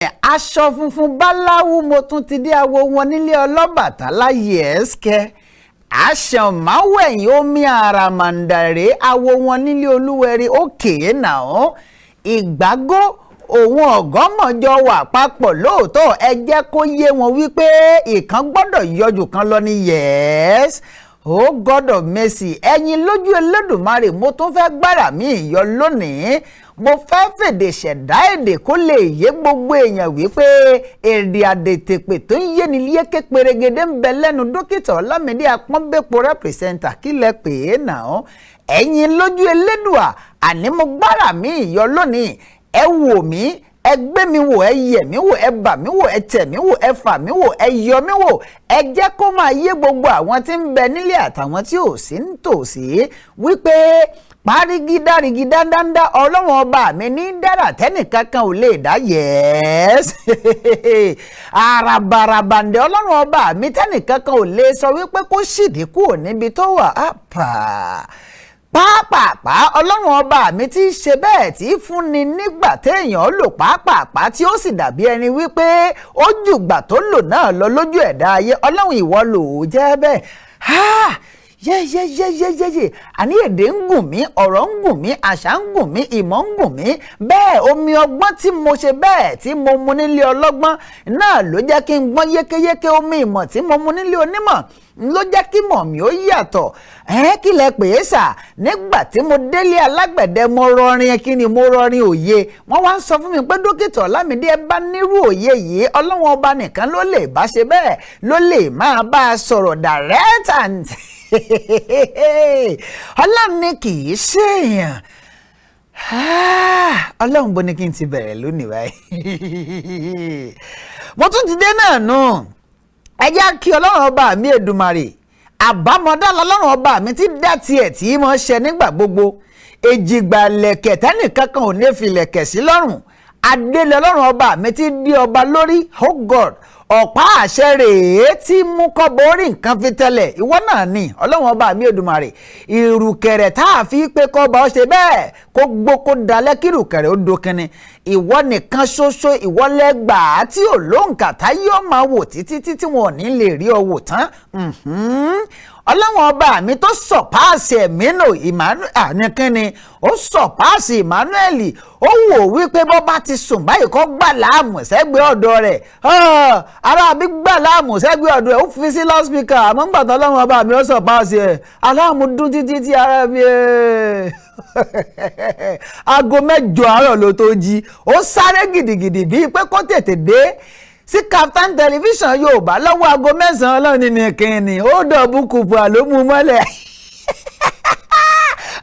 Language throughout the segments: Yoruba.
aṣọ funfun báláwú mo tún ti dé awo wọn nílé Ọlọ́bàtálá yẹ́sìkẹ́ àṣàmáwẹ̀yìn omi àràmàǹdàrè awo wọn nílé Olúwẹ̀rí òkè náà ìgbàgbọ́ òun ọ̀gọ́mọ̀jọ wà papọ̀ lóòótọ́ ẹ jẹ́ kó yé wọn wípé ìkan gbọ́dọ̀ yọjú kan lọ ní yẹ́s oh God of mercy ẹ̀yin lójú Elédùmarè mo tún fẹ́ gbára mi ìyọ lónìí mo fẹ́ fèdè ṣẹ̀dá èdè kó lè yé gbogbo èèyàn wípé èdè àdètèpè tó ń yé ni yéké pèrègèdè ń bẹ lẹ́nu dókítà Ọlámídé Apọ́nbépo rẹ́pìrìsẹ́ńtà kílẹ̀ pè é náà ẹ̀yin lójú Elédùà àní mo gbára mi ìyọ lónìí ẹ wò mí ẹ gbé mi wò ẹ yẹ̀ mí wò ẹ bà mí wò ẹ tẹ̀ mí wò ẹ fà mí wò ẹ yọ mí wò ẹ jẹ́ kó máa yé gbogbo àwọn tí ń bẹ nílé àtàwọn tí ò sí nítòsí wípé parigida dáńdá ọlọ́run ọba mi ní dára tẹ́nìkankan ò lè dá yẹ́s àràbàràbàǹdẹ̀ ọlọ́run ọba mi tẹ́nìkankan ò lè sọ wípé kó ṣìdí kúrò níbi tó wà pàápàá ọlọ́run ọba mi ti ṣe bẹ́ẹ̀ tí fúnni nígbà téèyàn lò pàápàá tí ó sì dàbí ẹni wípé ó jùgbà tó lò náà lọ lójú ẹ̀dá ayé ọlọ́run ìwọ lò ó jẹ́ bẹ́ẹ̀ yẹ́yẹ́yẹ́yẹ́yẹ́ àní èdè ń gùn mí ọ̀rọ̀ ń gùn mí àṣà ń gùn mí ìmọ̀ ń gùn mí bẹ́ẹ̀ omi ọgbọ́n tí mo ṣe bẹ́ẹ̀ tí mo mu nílé ọlọ́gbọ́n náà ló jẹ́ kí n gbọ́n yékéyéké omi ìmọ̀ tí mo mu nílé onímọ̀ ló jẹ́ kí mọ̀ mi ó yàtọ̀ kí lẹ pè é sà nígbà tí mo délé alágbẹ̀dẹ mo rọrin kí ni mo rọrin òye wọ́n wá ń sọ fún mi pé dókítà Ọlámídé ẹ bá nírú òye yìí ọlọ́wọ́n ọba nìkan ló lè bá ṣe bẹ́ẹ̀ ló lè máa bá a sọ̀rọ̀ direct and ọlọ́run ní kì í ṣèèyàn ọlọ́run bó ní kí n ti bẹ̀rẹ̀ lónìí báyìí mo tún ti dé náà nù ẹ jẹ́ kí ọlọ́run ọba mi Èdùmàrè àbámọ̀dá lọ́lọ́run ọba mi ti dá tiẹ̀ tí mo ṣe nígbà gbogbo èjìgbà lẹ̀kẹ̀ tẹ́nìkankan ò ní fi lẹ̀kẹ̀ sí lọ́rùn adélé ọlọ́run ọba mi ti dé ọba lórí oh God ọ̀pá àṣẹ rèé tí mú kọ́bọ̀ orí nǹkan fi tẹ́lẹ̀ ìwọ náà ni ọlọ́run ọba mi Èdùmàrè ìrùkẹ̀rẹ̀ tá a fi pé kọ́ba ó ṣe bẹ́ẹ̀ kó gbó kó dalẹ̀ kí ìrùkẹ̀rẹ̀ ó dokinni ìwọ nìkan ṣoṣo ìwọ lẹ́gbàá tí ò lóǹkà tá yóò máa wò títí wọn ò ní lè rí ọ wò tán ọlọ́run ọba mi tó sọ̀páàsì ẹ̀mínú àníkínni ó sọ̀páàsì Emmanuel ó wò wípé bọ́ bá ti sùn báyìí kọ́ gbà láàmú sẹ́gbẹ̀ẹ́ ọ̀dọ̀ rẹ̀ ara bí gbà láàmú sẹ́gbẹ̀ẹ́ ọ̀dọ̀ rẹ̀ ó fi sí lọ́spíkà àmọ́ ń gbàtọ́ ọlọ́run ọba mi ó sọ̀páàsì ẹ̀ aláàmú dún títí tí ara bí aago 8 àárọ̀ ló tó jí ó sáré gidigidi bíi pé kó tètè dé sí KAFTAN television Yorùbá lọ́wọ́ aago 9 ọlọ́run ní kínní ó dọ̀bù kùpà ló mú mọ́lẹ̀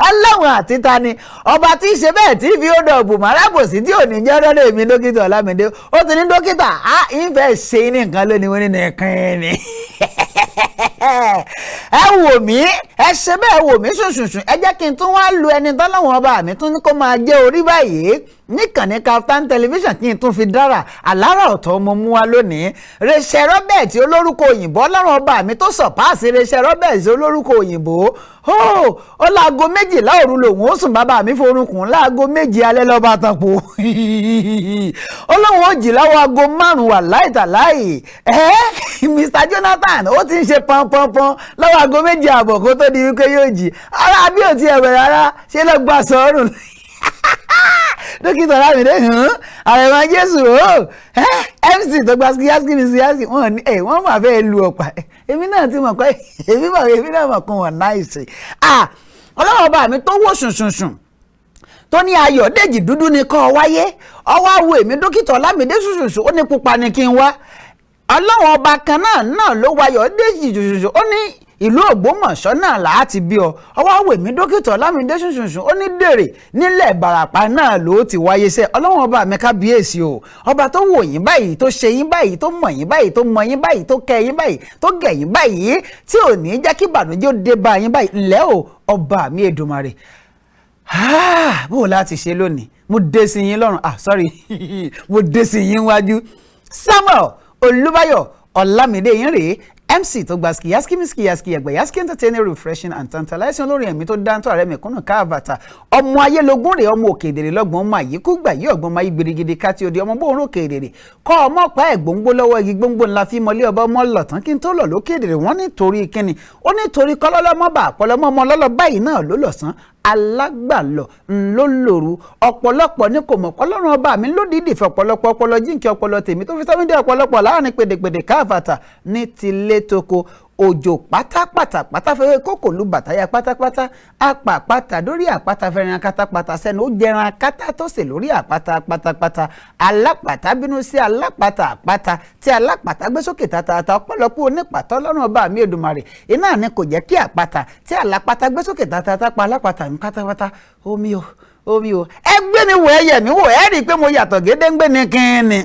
ọlọ́run àti ta ni ọba tí í ṣe bẹ́ẹ̀ tí fi ó dọ̀bù márábòsí tí ò ní jẹ́ rọ́rẹ́ mi dókítà Ọlámídé ó ti ní dókítà ìfẹ́ ṣe ní nǹkan lónìí wọ́n ní kínní ẹ wò mí ẹ ṣe bẹ́ẹ̀ wò mí ṣùṣùṣù ẹ jẹ́ kí n tún wá lu ẹni tọ́lọ́wọ́n ọba mi tún ní kó máa jẹ́ orí báyìí níkànnì KAFTAN television kí n tún fi dára àlárà ọ̀tọ̀ mo mú wa lónìí Rachel Robert olórúkọ òyìnbó ọlọ́run ọba mi tó sọ̀páàsì Rachel Robert olórúkọ òyìnbó ó láago 12 òru lòun ó sùn bàbá mi forúnkùn láago 2 alẹ́ lọ́ba tán po ọlọ́run ó jì láwọ́ aago 5 wà láìtàláì Mr Jonathan ó ti ń ṣe pọnpọnpọn lọ́wọ́ aago 2 àbọ̀ kó tó di wípé yóò jì ara bí ò ti ẹ̀wẹ̀ rárá ṣe ló gbà sọ́rùn dókítà Ọlámídé àrẹ̀mọ Jésù MC tó gba síyásí wọ́n máa fẹ́ lu ọ̀pá èmi náà ti mọ̀ pé èmi náà mọ̀ kún wọn náìsì ọlọ́run ọba mi tó wò ṣùnṣùnṣùn tó ní Ayọ̀dèjì dúdú ni kọ́ wáyé ọwọ́ àwọ̀ èmi dókítà Ọlámídé ṣùṣùṣù ó ní pupa ni kí n wá ọlọ́run ọba kan náà ló wá Ayọ̀dèjì ṣùṣùṣù ó ní ìlú Ògbómọ̀ṣọ́ náà láti bí ọ ọwọ́ àwọ̀ èmi dókítà Ọlámídé ṣùṣùṣù ó ní dèrè nílẹ̀ Ìbàràpá náà ló ti wáyé sẹ́ ọlọ́run ọba mi kábíyèsí o ọba tó wò yín báyìí tó ṣe yín báyìí tó mọ̀ yín báyìí tó mọ yín báyìí tó kẹ́ yín báyìí tó gẹ̀ yín báyìí tí ò ní jẹ́ kí ìbànújẹ́ ó dé bá yín báyìí ńlẹ́ o ọba mi Èdùmàrè bó o láti ṣe lónìí mo dé sí yín lọ́rùn sorry mo dé sí yín wájú Samuel Olúbáyọ̀ Ọlámídé yín rèé MC tó gba skiyaski ẹgbẹ̀yaski entertaining refreshing and tantalizing olórin ẹ̀mí tó dáńtọ́ ààrẹ mẹ̀kúnnù káàbàtà ọmọ ayélogún rẹ̀ ọmọ òkèdèrè lọ́gbọ̀n ọmọ àyíkú gbà yí ọ̀gbọ́n máa yí gbèrègèdè káti òde ọmọ bóun òkèdèrè kọ́ ọmọ ọ̀pá ẹ̀gbóngbó lọ́wọ́ igi gbóngbó ńlá fi mọ́lé ọba ọmọ lọ̀tán kí n tó lọ̀ lókèdèrè wọ́n nítorí kíni ó nítorí kọ́lọ́lọ́mọ́ bà pọ̀lọ́mọ́ ọmọ lọ́lọ́ báyìí náà ló lọ̀sán alágbàlọ̀ ńlọ́lọ́rù ọ̀pọ̀lọpọ̀ ní kò mọ̀ ọlọ́run ọba mi lódìdí fẹ́ ọ̀pọ̀lọpọ̀ ọpọlọ jíǹkì ọpọlọ tèmi tó fi sọ́mídé ọ̀pọ̀lọpọ̀ láàrin pèdèpèdè káàfàtà ní tilé toko òjò pátápátá fẹ́rẹ́ kókò lu bàtáyà pátápátá apàpátá lórí àpáta fẹ́ràn kátàpátá sẹ́nu ó jẹran akátá tó sè lórí àpáta pátápátá alápàtà bínú sí alápàtà àpáta tí alápàtà gbé sókè tàtàtà ọ̀pọ̀lọpọ̀ onípàtọ́ ọlọ́run ọba mi Èdùmàrè iná ni kò jẹ́ kí àpáta tí alápàtà gbé sókè tàtàtà pa alápàtà mi pátápátá omi o ẹgbẹ́ mi wò ẹyẹ mi wò ẹ rí i pé mo yàtọ̀ gédéǹgbé ni kíni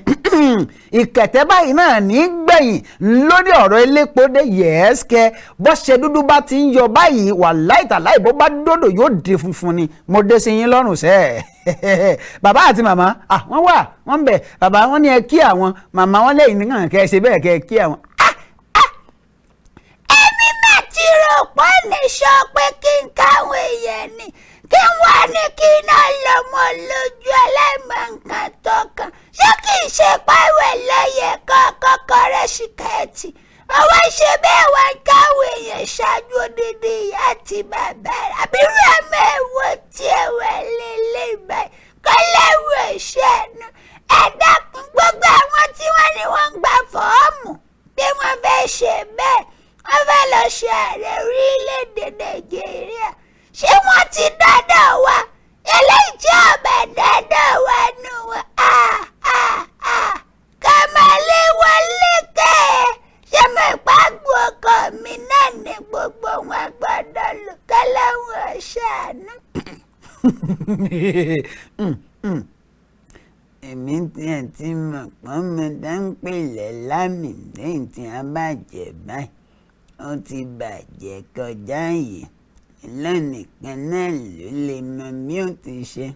ìkẹ̀tẹ́ báyìí náà ní gbẹ̀yìn lórí ọ̀rọ̀ elépo dé yẹ́sìkẹ́ bó ṣe dúdú bá ti ń yọ báyìí wàláhì tàláhì bó bá dòdò yóò di funfun ni mo dé sí yín lọ́rùn sẹ́ẹ̀ bàbá àti màmá wọ́n wà wọ́n ń bẹ̀ bàbá wọn ní ẹ kí àwọn màmá wọn lẹ́yìn nìkan kẹ́ ẹ ṣe bẹ́ẹ̀ kẹ́ ẹ kí àwọn. èmi mà ti rò pé ní sọ pé kí n káwọn èèyàn ni kí wọ́n ní kí iná lọ́mọ lójú aláìmọ̀ nǹkan tó kàn ṣé kì í ṣe páwẹ̀ lẹ́yẹ kọ́kọ́ rẹ̀ ṣìkẹ́ẹ̀tì ọwọ́ ṣe bẹ́ẹ̀ wá ń káwọn èèyàn ṣáájú odidi ìyá àti bàbá rẹ̀ àbírú ẹ̀mọ́ ẹ̀wọ̀ tí ẹ̀wẹ̀ lélẹ̀ báyìí kọ́lẹ́wọ̀ ṣẹ́nu ẹ̀dákun gbogbo àwọn tí wọ́n ní wọ́n ń gba fọ́ọ̀mù bí wọ́n fẹ́ ṣe bẹ́ẹ̀ wọ́n fẹ́ lọ ṣe ààrẹ orílẹ̀-èdè Nàìjíríà ṣé wọ́n ti dọ́dọ̀ wa eléyìí tí ọ̀bẹ dọ́dọ̀ wa nù wọ́n kàmáléwọlé kẹ́ ẹ̀ ṣé mo ìpàgbọ́ ọkọ mi náà ní gbogbo wọn gbọ́dọ̀ lò kẹ́lẹ́wọ̀n ṣàánú. èmi tiẹ̀ ti mọ̀ pọ́n mi dáńpẹ̀lẹ̀ lámì lẹ́yìn tí a bàjẹ́ báyìí ó ti bàjẹ́ kọjá yìí lọ́nìkan náà ló lè mọ bí ó ti ṣe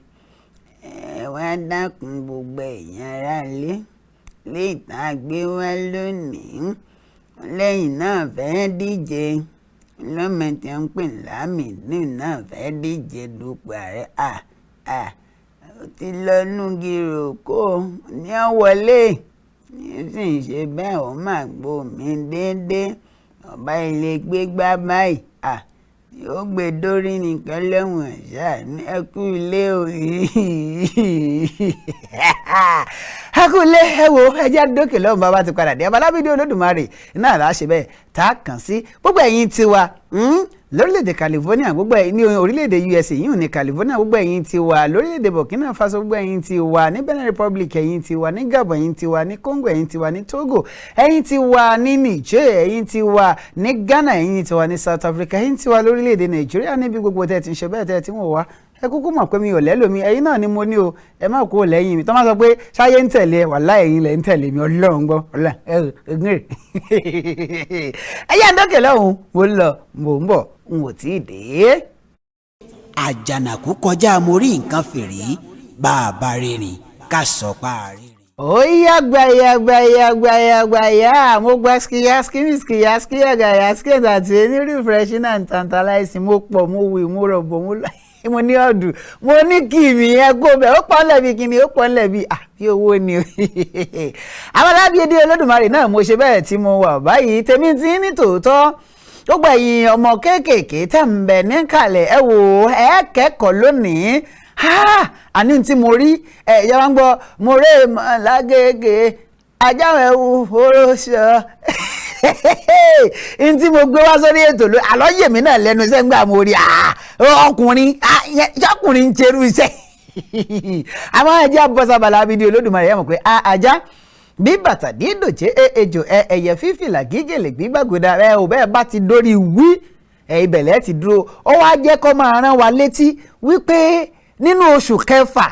ẹ wá dákun gbogbo èèyàn aráalé lè tá a gbé wá lónìí lẹ́yìn náà fẹ́ẹ́ díje lọ́mọ tí wọ́n ń pè lámìdí náà fẹ́ẹ́ díje dupò ààrẹ ó ti lọ́nú gírò kó ní ọ wọlé ní sì ń ṣe bẹ́ẹ̀ ó máa gbómi déédéé ọba ilé gbégbá báyìí yóò gbé dórí nìkan lẹ́wọ̀n ṣáà ẹ kú ilé o ẹ kú ilé ẹ wo ẹjẹ dókè lọ́wọ́ bàbá ti padà dé abalábídé Olódùmarè náà là á ṣe bẹ́ẹ̀ tá a kàn sí gbogbo ẹ̀yin tiwa lórílẹ̀‐èdè California gbogbo ẹ̀yin ní orílẹ̀‐èdè USA yìí ní California gbogbo ẹ̀yin tiwa lórílẹ̀‐èdè Burkina Faso gbogbo ẹ̀yin tiwa ní Benin Republic ẹ̀yin tiwa ní Gabon ẹ̀yin tiwa ní Congo ẹ̀yin tiwa ní Togo ẹ̀yin tiwa ní Niger ẹ̀yin tiwa ní Ghana ẹ̀yin tiwa ní South Africa ẹ̀yin tiwa lórílẹ̀‐èdè Nàìjíríà níbi gbogbo tẹ́ ti ń ṣe bẹ́ẹ̀ tẹ́ ti ń wò wá ẹ kúkú mọ̀ pé mi ò lẹ́lòmí ẹ̀yin náà ni mo ní o ẹ má kúrò lẹ́yìn mi tó máa sọ pé ṣáyé ń tẹ̀lé wàláhì ẹ̀yin lẹ̀ ń tẹ̀lé mi Ọlọ́run gbọ́ ẹ̀gbìn ẹ̀yà ń dókè lọ́hùn mo ń lọ mo ń bọ̀ n ò tí ì dé. àjànàkú kọjá mo rí nǹkan fìrí bá a bá rìnrìn ká sọ pa àárín. ó yá gbàyà mo gba skiyaski àti ní refreshing and tantalizing mo pọ̀ mo wì mo rọ̀bọ̀ mo ní ọdún mo ní kí mi ẹ kó bẹ ó pọn lẹbi kíni ó pọn lẹbi bí owó ni Abalábídé Olódùmarè náà mo ṣe bẹ́ẹ̀ tí mo wà báyìí tèmi tí ní tòótọ́ gbogbo ẹ̀yin ọmọ kéékèèké tẹ̀ ń bẹ níkàlẹ̀ ẹ wò ẹ kẹ́kọ̀ọ́ lónìí àní tí mo rí ẹ̀yà wọn gbọ́ mo rè mọ́ lágége ajáwẹ̀ wù oróṣọ n tí mo gbé wá sórí ètò ló àlọ́ yèmí náà lẹ́nu iṣẹ́ ń gbà mo rí ọkùnrin ṣọkùnrin ń ṣerú iṣẹ́ àwọn ẹjẹ́ abọ́sábà Alábídé Olódùmarè ẹ̀ mọ̀ pé ajá bí bàtà dídòjé ejò ẹyẹ fífìlà gígèlè gbígbàgbọ́dà ẹ ò bẹ́ẹ̀ bá ti dórí wí ìbẹ̀lẹ̀ ti dúró ó wá jẹ́ kó máa rán wa létí wípé nínú oṣù kẹfà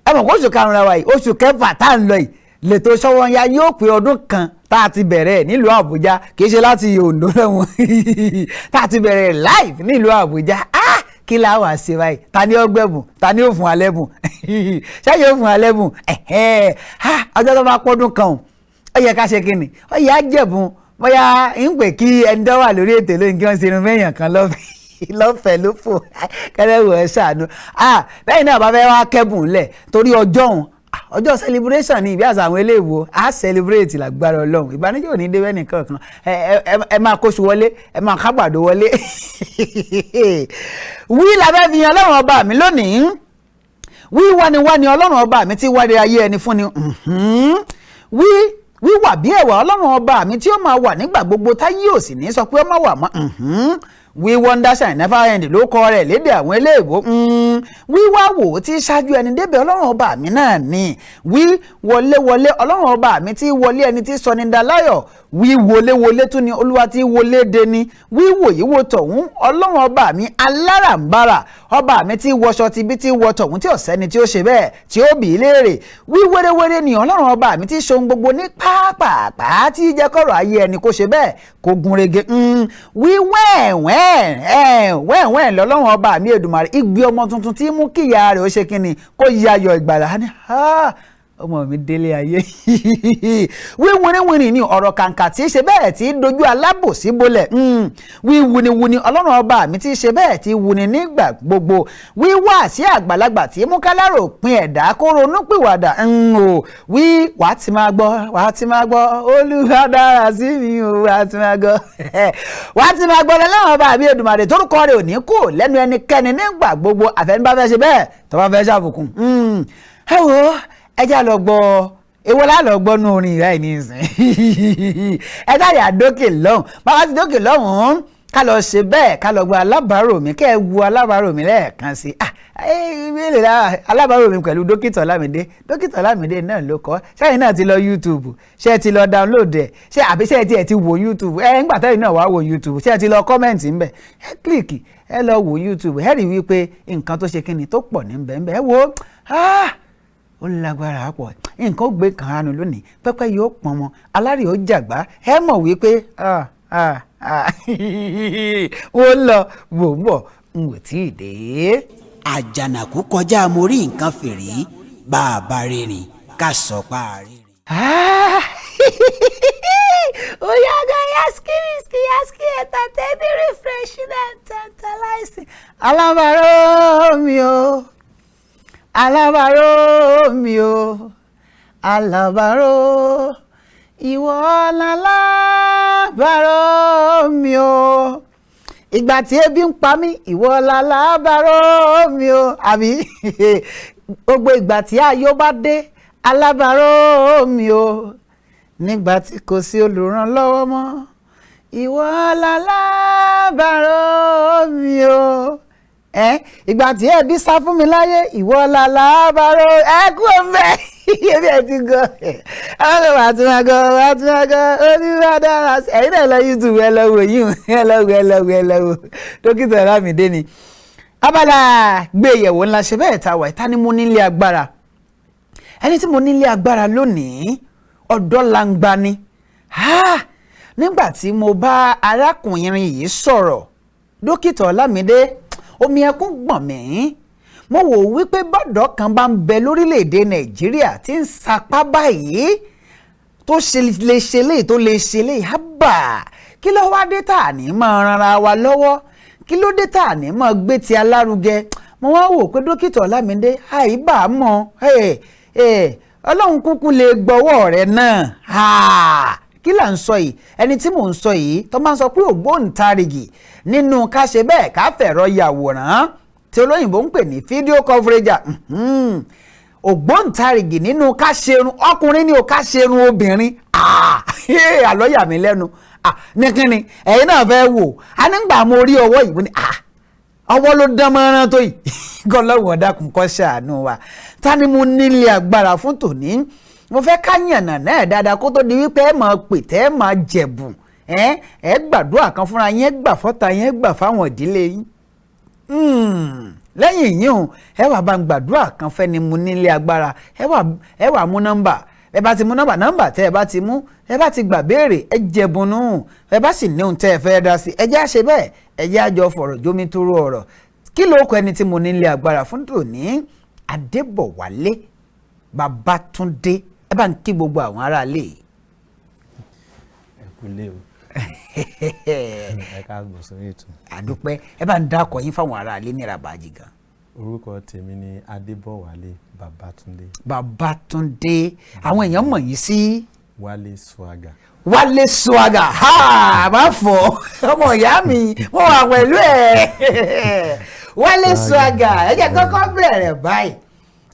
ẹ mọ̀ kó oṣù karùn-ún wa yìí oṣù kẹfà tá à ń lọ yìí lètò Sówónyá yóò pé ọdún kan tá a ti bẹ̀rẹ̀ nílùú Àbújá kì í ṣe láti Oǹdó lẹ́wọ̀n tá a ti bẹ̀rẹ̀ live nílùú Àbújá kí la wà ṣe báyìí ta ni ó gbẹ̀bùn ta ni ó fún alẹ́ bùn ṣé yóò fún alẹ́ bùn ọjọ́ tó bá pọ́dún kan ó yẹ ká ṣe kí ni ó yẹ á jẹ̀bùn bóyá ń pè kí ẹni tó wà lórí ètò lóyún kí wọ́n ṣe irun mẹ́yàn kan lọ́fẹ̀ẹ́ ló fò kẹ́lẹ́wò ẹ̀ ṣàánú lẹ́yìn náà bá fẹ́ wá kẹ́bùn lẹ̀ torí ọjọ́ celebration ni ìbí àṣà àwọn eléèwò á celebrate lágbára Ọlọ́run ìbànújẹ́ ò ní dé bẹ́ẹ̀ nìkan kan ẹ máa kóṣù wọlé ẹ máa kágbàdo wọlé wí lábẹ́ fi yan Ọlọ́run ọba mi lónìí wíwá ni Ọlọ́run ọba mi tí wáde ayé ẹni fún ni wíwà bí ẹ̀wà Ọlọ́run ọba mi tí ó máa wà nígbà gbogbo táyé ò sì ní sọ pé ó máa wà mọ́ wí wonder shine never end ló kọ rẹ̀ lédè àwọn eléèbó wíwá wò tí ṣáájú ẹni débẹ̀ Ọlọ́run ọba mi náà ni wí wọlé Ọlọ́run ọba mi tí wọlé ẹni tí sọ ní daláyọ̀ wí wọlé tún ni Olúwa tí wọlé de ni wí wòyíwò tọ̀hún Ọlọ́run ọba mi aláràǹbarà ọba mi tí wọṣọ ti bí tí wọ tọ̀hún tí ọ̀sẹ́ni tí ó ṣe bẹ́ẹ̀ tí ó bì í léèrè wí wéré ni Ọlọ́run ọba mi tí ṣohun gbogbo ní pàápàá tí jẹ́ kọ́rọ̀ ayé ẹni kó ṣe bẹ́ẹ̀ kó gun rege wí wẹ́ẹ̀ lọ́lọ́run ọba mi Èdùmàrè igbe ọmọ tuntun tí mú kíyà rẹ̀ ó ṣe kínni kó yayọ̀ ìgbàlà ní ọmọ mi délé ayé wíwúniwúni ní ọ̀rọ̀ kàǹkà tí í ṣe bẹ́ẹ̀ tí í dojú alábòsí bolẹ̀ wíwúniwúni Ọlọ́run ọba mi tí í ṣe bẹ́ẹ̀ tí í wúni nígbà gbogbo wíwá sí àgbàlagbà tí mú kálárò pin ẹ̀dá kó ronú pìwàdà wàá ti máa gbọ́ Olúwa dára sí mi o wàá ti máa gbọ́ wàá ti máa gbọ́ Ọlọ́run ọba mi Èdùmàrè tórúkọ rẹ̀ ò ní kú lẹ́nu ẹnikẹ́ni nígbà gbogbo àfẹnubá ṣe bẹ́ẹ̀ tó bá fẹ́ ṣàbùkù ẹ wò ẹjá lọ gbọ́ ewo lálọ́ gbọ́ nú orin ìrá ẹ̀ ní ìsìn ẹjá yà dókè lọ́hùn bàbá ti dókè lọ́hùn ká lọ ṣe bẹ́ẹ̀ ká lọ gbọ́ alábàárò mi kẹ́ ẹ wo alábàárò mi lẹ́ẹ̀kan sí alábàárò mi pẹ̀lú dókítà Ọlámídé náà ló kọ́ sẹ́yìn náà ti lọ YouTube ṣé ẹ ti lọ download ẹ̀ ṣé àbí ṣé ẹ ti wo YouTube ńgbà tẹ́yìn náà wá wo YouTube ṣé ẹ ti lọ comment ńbẹ̀ ẹ kílìkì ẹ lọ wo YouTube ẹ rí wípé nǹkan tó ṣe kíni tó pọ̀ ní ńbẹ̀ ẹ wo ó lágbára pọ̀ nǹkan ó gbé kan hánu lónìí pẹ́pẹ́ yóò pọn mọ́ alárè ó jàgbá ẹ mọ̀ wípé ó lọ wò ń bọ̀ n ò tí ì dé. àjànàkú kọjá mo rí nǹkan fìrí bàbá rìnrìn ká sọ pa rìnrìn. ó yàgò yaski entertaining refreshing and tantalizing. alábàárò mi o alábàárò ìwọ lálábàárò mi o ìgbà tí ebi ń pa mí ìwọ lálábàárò mi o àbí gbogbo ìgbà tí ayọ̀ bá dé alábàárò mi o nígbà tí kò sí olùrànlọ́wọ́ mọ́ ìwọ lálábàárò mi o ìgbà tí ẹbí sá fún mi láyé ìwọ lálábàárò ẹkú ọmọ ebi ẹ ti gọ àwọn ọmọ àtúnagọ Olúwa dára sí ẹ̀yin náà lọ YouTube ẹ lọ wò yìí ẹ lọ wò dókítà Ọlámídé ni abala gbé ìyẹ̀wò ńlá ṣe bẹ́ẹ̀ ta wà ìta ni mo nílé agbára ẹni tí mo nílé agbára lónìí ọ̀dọ́ langba ni nígbà tí mo bá arákùnrin yìí sọ̀rọ̀ dókítà Ọlámídé omi ẹkún gbọ̀n mí mo wò wípé bọ́dọ̀ kan bá ń bẹ lórílẹ̀‐èdè Nàìjíríà tí ń sapá báyìí tó lè ṣe léyìí tó lè ṣe léyìí hábà kí ló wá dé tà ní máa ranra wa lọ́wọ́ kí ló dé tà ní máa gbé ti alárugẹ mo wá wò pé dókítà Ọlámídé àìbá mọ̀ Ọlọ́run kúkú lè gbọ́wọ́ rẹ̀ náà kí là ń sọ yìí ẹni tí mò ń sọ yìí tó máa ń sọ pé ògbóǹtarìgì nínú ká ṣe bẹ́ẹ̀ ká fẹ̀rọ yàwòrán tí olóyìnbó ń pè ní fídíò coverage ògbóǹtarìgì nínú ká ṣerun ọkùnrin ni ò ká ṣerun obìnrin àlọ́ yà mí lẹ́nu nìkíni ẹ̀yin náà fẹ́ wò á nígbà mo rí ọwọ́ yìí ní ọwọ́ ló dán mọ́rán tó yìí gọ́lọ́wọ́ dákun kó ṣàánú wa ta ni mo nílé agbára fún tòní mo fẹ́ ká yànnà náà dáadáa kó tó di wípé ẹ máa pè tẹ́ ẹ máa jẹ̀bùn ẹ gbàdúrà kan fúnra yín ẹ gbà fọ́ta yín ẹ gbà fáwọn ìdílé yín lẹ́yìn yín o ẹ wà bá ń gbàdúrà kan fẹ́ ni mo nílé agbára ẹ wà mú nọ́mbà ẹ bá ti mú nọ́mbà tẹ́ ẹ bá ti mú ẹ bá ti gbà béèrè ẹ jẹ̀bùn nù ẹ bá sì ní ohun tẹ́ ẹ fẹ́ dá sí ẹ jẹ́ àṣẹ bẹ́ẹ̀ ẹ jẹ́ àjọ fọ̀rọ̀ jómi tóró ọ̀rọ̀ kí ló kọ ẹni tí mo nílé agbára fún tòní Adébọ̀wálé Babátúndé ẹ bá ń kí gbogbo àwọn aráalé. ẹ kú lé o. ẹ káàbọ̀ sórí ètò. àdúpẹ́ ẹ bá ń dákọ̀ yín fáwọn ará ilé ní Ìràbàjì gan. orúkọ tèmi ni Adébọ̀wálé Babátúndé. Babátúndé àwọn èèyàn mọ̀ yín sí. Wálé Swagger. Wálé Swagger ha má fọ ọmọ ìyá mi wọ́n wà pẹ̀lú ẹ̀. Wálé Swagger ẹ jẹ́ kọ́kọ́ bẹ̀rẹ̀ báyìí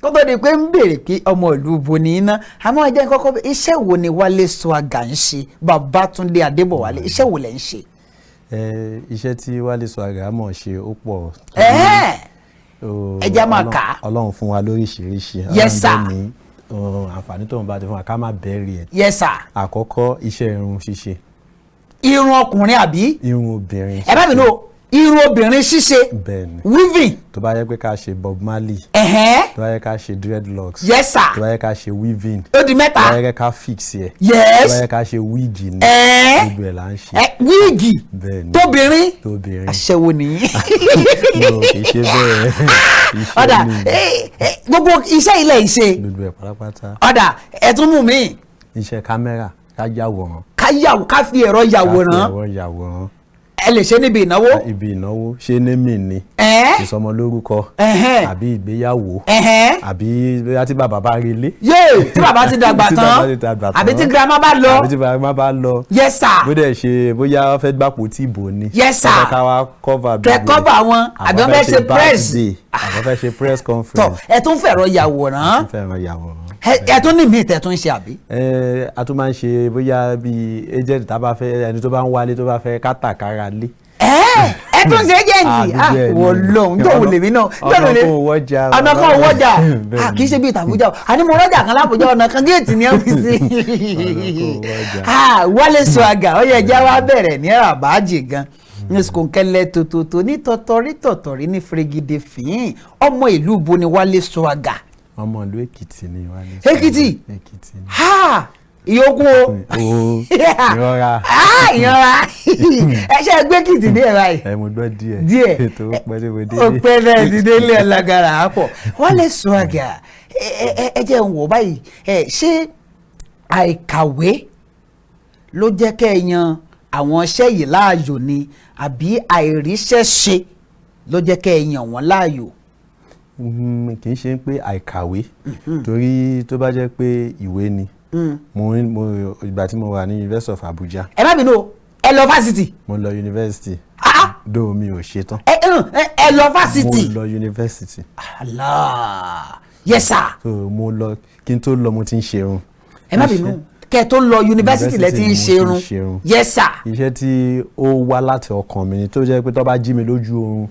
kó tó di pé ń béèrè pé ọmọ ìlú bo ní iná àmọ́ ẹ jẹ́ kọ́kọ́ iṣẹ́ wo ni Wálé Swagger ń ṣe Babátúndé Adébọ̀wálé iṣẹ́ wo lẹ̀ ń ṣe. Iṣẹ́ tí Wálé Swagger mọ̀ ṣe ó pọ̀. ẹ jẹ́ máa kà á. Ọlọ́run fún wa lóríṣiríṣi. Yes sir. Àǹfààní tó ń bá ti fún wa ká má bẹ̀rẹ̀ ẹ̀. Yes sir. Àkọ́kọ́ iṣẹ́ irun ṣíṣe. Irun ọkùnrin àbí. Irun obìnrin. ẹ bá mi nù irun obìnrin ṣíṣe. Bẹ́ẹ̀ni. Weaving. tó bá yẹ pé ká ṣe Bob Marley. tó bá yẹ ká ṣe dreadlocks. Yes sir. tó bá yẹ ká ṣe weaving. ó di mẹ́ta. tó bá yẹ ká fix ẹ̀. Yes. tó bá yẹ ká ṣe wíìgì ni. gbogbo ẹ̀ là ń ṣe. wíìgì. Bẹ́ẹ̀ni. tóbìnrin. aṣẹ́wó nìyí. no kì í ṣe bẹ́ẹ̀. ọ̀dà gbogbo iṣẹ́ ilẹ̀ ìṣe. gbogbo ẹ̀ pátápátá. ọ̀dà ẹ tún mú mi. iṣẹ́ kámẹ́rà ká yàwòrán. ká fi ẹ̀rọ yàwòrán. ẹ lè ṣe níbi ìnáwó. ibi ìnáwó ṣe némì ni. ìsọmọlórúkọ. àbí ìgbéyàwó. àbí bóyá tí bàbá bá rí ilé. yéè tí bàbá ti dàgbà tán àbí tí girama bá lọ. àbí tí girama bá lọ. yes sir. bó dẹ̀ ṣe bóyá wọ́n fẹ́ gbàpò tí ìbò ni. yes sir. wọ́n fẹ́ ká wá cover bí. kẹ́ cover wọn àbí wọ́n fẹ́ ṣe press. àbí wọ́n fẹ́ ṣe press conference. tọ ẹ tún fẹ̀rọ yàwòrán. ẹ tún ní míì tẹ tún ṣe àbí. a tún máa ń ṣe bóyá bíi agent tá a bá fẹ́ ẹni tó bá ń wálé tó bá fẹ́ kátàkárà lé. ẹ tún ṣe agent wọ́n lóhun tó wù lèmi náà. ọ̀nà kan wọ́jà. ọ̀nà kan wọ́jà kì í ṣe bíi tàbújá o àní mo rọ́jà kan lábújá ọ̀nà kan géètì ní ọ́fíìsì. Wálé Swagger ó yẹ jẹ́ wá bẹ̀rẹ̀ ní Ìràbàjì gan ní skunkẹ́lẹ́ tòtòtò ní tọ̀tọ̀rí ní fèrègìdè fìyín ọmọ ìlú bo ni Wálé Swagger. ọmọ ìlú Èkìtì ni Wálé Swagger. Èkìtì ni. ìyókù o ìrora ẹ ṣe gbé Èkìtì díẹ̀ báyìí. mo gbọ́ díẹ̀ ètò ọpẹ́ náà ti délé ọlágara àpọ̀ Wálé Swagger ẹ jẹ́ ń wò báyìí ṣé àìkàwé ló jẹ́ kẹ́ ẹ yan àwọn iṣẹ́ yìí láàyò ni àbí àìríṣẹ́ ṣe ló jẹ́ kẹ́ ẹ yàn wọ́n láàyò. kì í ṣe pé àìkàwé torí tó bá jẹ́ pé ìwé ni ìgbà tí mo wà ní University of Abuja. ẹ má bínú ẹ lọ fásitì. mo lọ university. dó mi ò ṣe tán. ẹ lọ fásitì. mo lọ university. Allah yes sir. so mo lọ kí n tó lọ mo ti ń ṣerun. ẹ má bínú kẹ tó lọ yunifásitì lẹ ti ń ṣerun. yes sir. iṣẹ́ tí ó wá láti ọkàn mi ni tó jẹ́ pé tó bá jí mi lójú oorun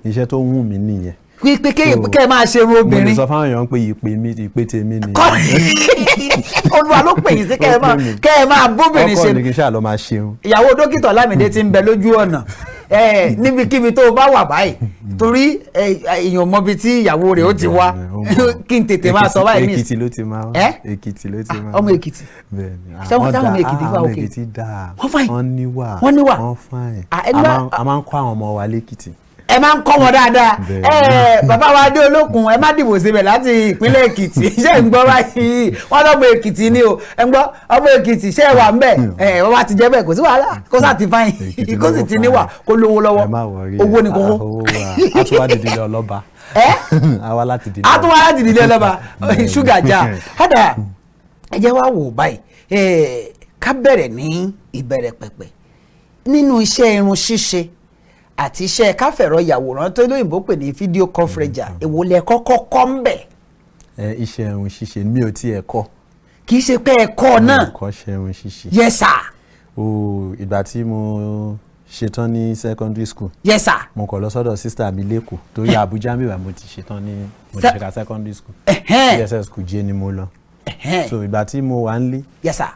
iṣẹ́ tó wù mí nìyẹn. pé kẹ́ ẹ máa ṣerun obìnrin. mo lè sọ fáwọn èèyàn pé ìpè tèmi ni. Olúwa ló pè yín sí kẹ́ ẹ máa bóbìnrin ṣe. ọkọ ni kì í ṣáà lọ máa ṣerun. ìyàwó dókítà Ọlámídé ti ń bẹ lójú ọ̀nà níbikíbi tó o bá wà báyìí torí èèyàn mọbi tí ìyàwó rẹ̀ ó ti wá kí n tètè máa sọ báyìí ní. Èkìtì ló ti máa wá. Èkìtì ló ti máa wá. ọmọ Èkìtì. táwọn ọmọ Èkìtì fà òkè. ọmọ Èkìtì dáa. wọ́n fàìn. wọ́n níwà. wọ́n fàìn. a máa ń kọ́ àwọn ọmọ wa lẹ́kìtì. ẹ máa ń kọ́ wọn dáadáa. bàbá wa Adé Olókun ẹ má dìbò síbẹ̀ láti ìpínlẹ̀ Èkìtì ṣé ń gbọ́ báyìí wọ́n lọ́mọ Èkìtì ni o ẹ ń gbọ́ ọmọ Èkìtì ṣé ẹ wà ń bẹ̀ wọ́n bá ti jẹ́ bẹ́ẹ̀ kò sí wàhálà kó sá ti fáyìn kó sì ti níwà kó lówó lọ́wọ́ owó ni kókó. a tún wá dìde ilé ọlọ́ba. a wá láti dìde ọlọ́ba ṣúgà já ọ̀dà ẹ jẹ́ wá wò báyìí ká bẹ̀rẹ̀ ní ìbẹ̀rẹ̀ pẹ̀pẹ̀ nínú iṣẹ́ irun ṣíṣe àti iṣẹ́ káfẹ̀rọ yàwòrán tó lóyìnbó pè ní fídíò kọfrẹjà èwo lẹ kọ́kọ́ kọ́ ń bẹ̀. iṣẹ́ irun ṣíṣe mi ò tiẹ̀ kọ́. kì í ṣe pé ẹ̀kọ́ náà. mi ò kọ́ iṣẹ́ irun ṣíṣe. yes sir. ìgbà tí mo ṣetán ní secondary school. yes sir. mo kọ̀ lọ sọ́dọ̀ sísítà mi lẹ́kọ̀ọ́ torí Àbújá mi wà mo ti ṣetán ní mo ti ṣe secondary school. DSS school jẹ́ ni mo lọ. so ìgbà tí mo wà ń lé. yes sir.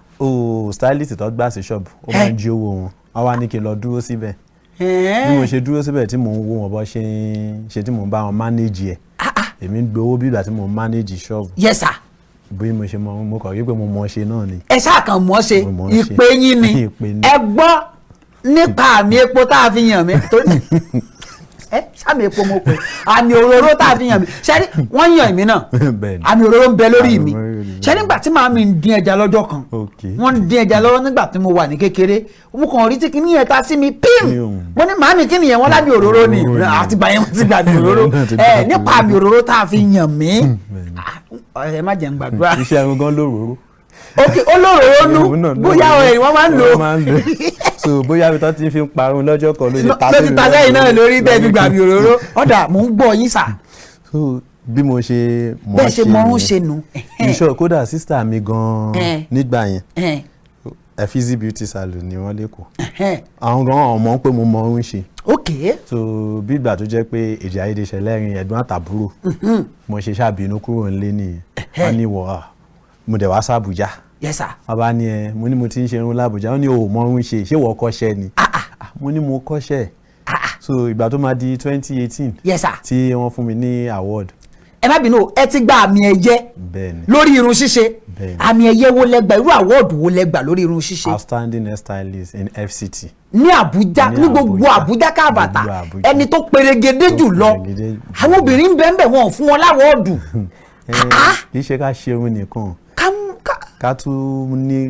stylist tó gbà sí ṣọ́ọ̀bù ó máa ń jí owó wọn wọ́n wá ní kí n lọ dúró síbẹ̀. bí mo ṣe dúró síbẹ̀ tí mò ń wo wọn bọ́ ṣe tí mò ń bá wọn manage ẹ̀ èmi ń gbowó bí ìgbà tí mò ń manage ṣọ́ọ̀bù. yes sir. bí mo ṣe mo kọ̀ rí pé mo mọ̀ ṣe náà ni. ẹ ṣáà kàn mọ̀ ṣe ìpè yín ni ẹ gbọ́ nípa àmì epo tá a fi yàn mí sáàmì epo mo pè àmì òróró tá a fi yàn mí ṣẹ́rí wọ́n yàn mí náà àmì òróró ń bẹ lórí mi ṣẹ́rí nígbà tí màá mi ń dín ẹja lọ́jọ́ kan wọ́n ń dín ẹja lọ́wọ́ nígbà tí mo wà ní kékeré mo kàn rí tí kìíní yẹn ta sí mi pín mo ní màá mi kí nìyẹn wọ́n lábì òróró ni àtìgbà yẹn mo ti gbà mí òróró nípa àmì òróró tá a fi yàn mí ẹ má jẹ́ n gbàdúrà. iṣẹ́ ẹ̀rùn gan lóróró. ok olóróró nu bóyá ọ̀rẹ́ wọ́n máa ń lò so bóyá ibi tó ti fi ń parun lọ́jọ́ kan ló ti ta sẹ́yìn náà lórí bẹ́ẹ̀ fi gbàmí òróró ọ̀dà mò ń gbọ́ yín sà. so bí mo ṣe bẹ́ẹ̀ ṣe mọ̀ọ́rún ṣe nù. iṣọ́ kódà sísítà mi gan-an nígbà yẹn Efizi beauty salon ni wọ́n lẹ́kọ̀ọ́ àwọn gan-an ọmọ pé mo mọ̀ọ́rún ṣe. ok so bí ìgbà tó jẹ́ pé èdè àìyedè ṣẹlẹ́rìn ẹ̀gbọ́n àtàbúrò mo ṣe ṣàbínú kúrò nílé nìyẹn wọ́n ní wọ́n mo dẹ̀ wá sábùjá. yes sir. bàbá ni mo ní mo ti ń ṣe irun lábùjá wọ́n ní o mọ̀ọ́rún ṣe ṣé wọ́n kọ́ṣẹ́ ni. mo ní mo kọ́ṣẹ́ so ìgbà tó máa di 2018 yes sir. tí wọ́n fún mi ní award. ẹ má bínú ẹ ti gba àmì ẹ̀yẹ lórí irun ṣíṣe àmì ẹ̀yẹ wo lẹ gbà irú award wo lẹ gbà lórí irun ṣíṣe. outstanding hairstylist in FCT. ní Àbújá ní gbogbo Àbújá káàbàtà ẹni tó perégedé jù lọ àwọn obìnrin bẹ́ẹ̀ wọn fún wọn láwọ́ọ̀dù. kì í ṣe ká ṣerun nìkan ká tún ní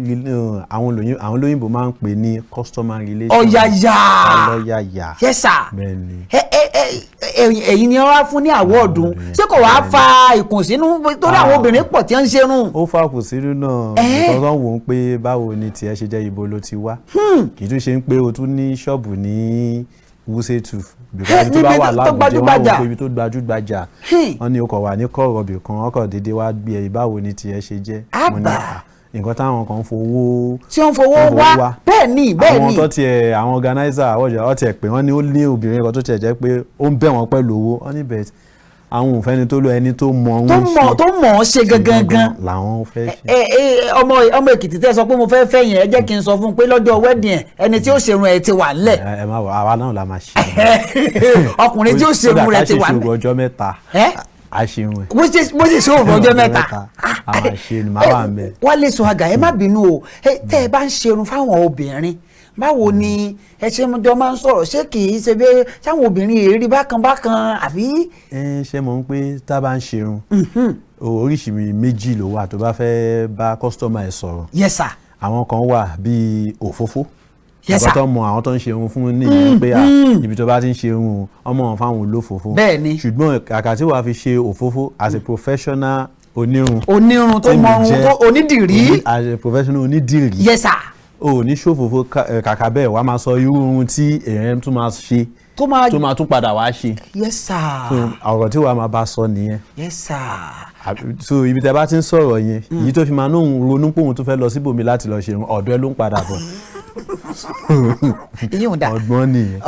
àwọn olóyìnbó máa ń pè ní customer relation. ọ̀yàyà yes sir. ẹ̀yin ni wọ́n wá fún ní àwọ̀dù ṣé kò wá fa ìkùnsínú torí àwọn obìnrin pọ̀ tí wọ́n ń ṣerun. ó fa ìkùnsínú náà because wọ́n wò ó pé báwo ni tiẹ̀ ṣe jẹ́ ibo ló ti wá kì í tún ṣe ń pé o tún ní ṣọ́ọ̀bù ní wúṣẹ́tù bíkọ́ tó bá wà láwùjọ wọn wò pé ibi tó gbajúgbajà wọn ni o kò wà ní kọ̀rọ̀ bì kan ọkọ̀ dédé wá gbé ẹ báwo ni tiẹ̀ ṣe jẹ́ nǹkan táwọn kan fowó tí wọ́n fowó wá bẹ́ẹ̀ ni àwọn tó tiẹ̀ àwọn organizer àwọ̀jọ̀ ọ̀tẹ̀ pé wọ́n ní ó lé obìnrin kan tó tiẹ̀ jẹ́ pé ó ń bẹ̀ wọ́n pẹ̀lú owó wọ́n ní bẹ̀ẹ́ àwọn òfẹ́ni tó lo ẹni tó mọ̀ ọ́n ṣe gangan làwọn fẹ́ ṣe. ọmọ Èkìtì tẹ́ sọ pé mo fẹ́ fẹ́ yẹn ẹ jẹ́ kí n sọ fún un pé lọ́jọ́ wedding ẹ̀ ẹni tí ó ṣerun ẹ̀ ti wà ńlẹ̀. ẹ má wọ àwa náà la máa ṣe. ọkùnrin tí ó ṣerun rẹ̀ ti wà ńlẹ̀. ó dà ká ṣe ṣòro ọjọ́ mẹ́ta a ṣerun ẹ̀. bó ṣe ṣòro ọjọ́ mẹ́ta. àwọn àṣe ni màá wà ń bẹ̀. Wálé Ṣóhàgà ẹ má bínú o tẹ́ ẹ bá ń ṣerun fáwọn obìnrin báwo ni ẹ ṣe jọ máa ń sọ̀rọ̀ ṣé kì í ṣe bẹ́ẹ̀ sáwọn obìnrin èrí bákan àbí. ṣé mo ń pé tá a bá ń ṣerun oríṣi méjì ló wà tó bá fẹ́ bá kọ́sítọ́mà ẹ̀ sọ̀rọ̀. yes sir. àwọn kan wà bíi òfófó. yes sir. àbátọ́ mọ àwọn tó ń ṣerun fún nìyẹn pé ibi tó bá ti ń ṣerun ọmọ wọn fáwọn olófófó. bẹ́ẹ̀ni. ṣùgbọ́n kàkà tí wàá fi ṣe òfófó as a professional onírun. tó mọ ohun tó onídìrí. as a professional onídìrí. yes sir. o ní ṣòfófó kàkà bẹ́ẹ̀ wàá máa sọ irú ohun tí èèyàn tún máa ṣe tó máa tún padà wá ṣe. yes sir. ọ̀rọ̀ tí wàá máa bá sọ nìyẹn. yes sir. so ibi tẹ́ bá ti ń sọ̀rọ̀ yẹn èyí tó fi máa ń ronú pé òun tó fẹ́ lọ síbòmí láti lọ ṣerun ọ̀dọ̀ ẹ ló ń padà bọ̀. ọgbọ́n nìyẹn.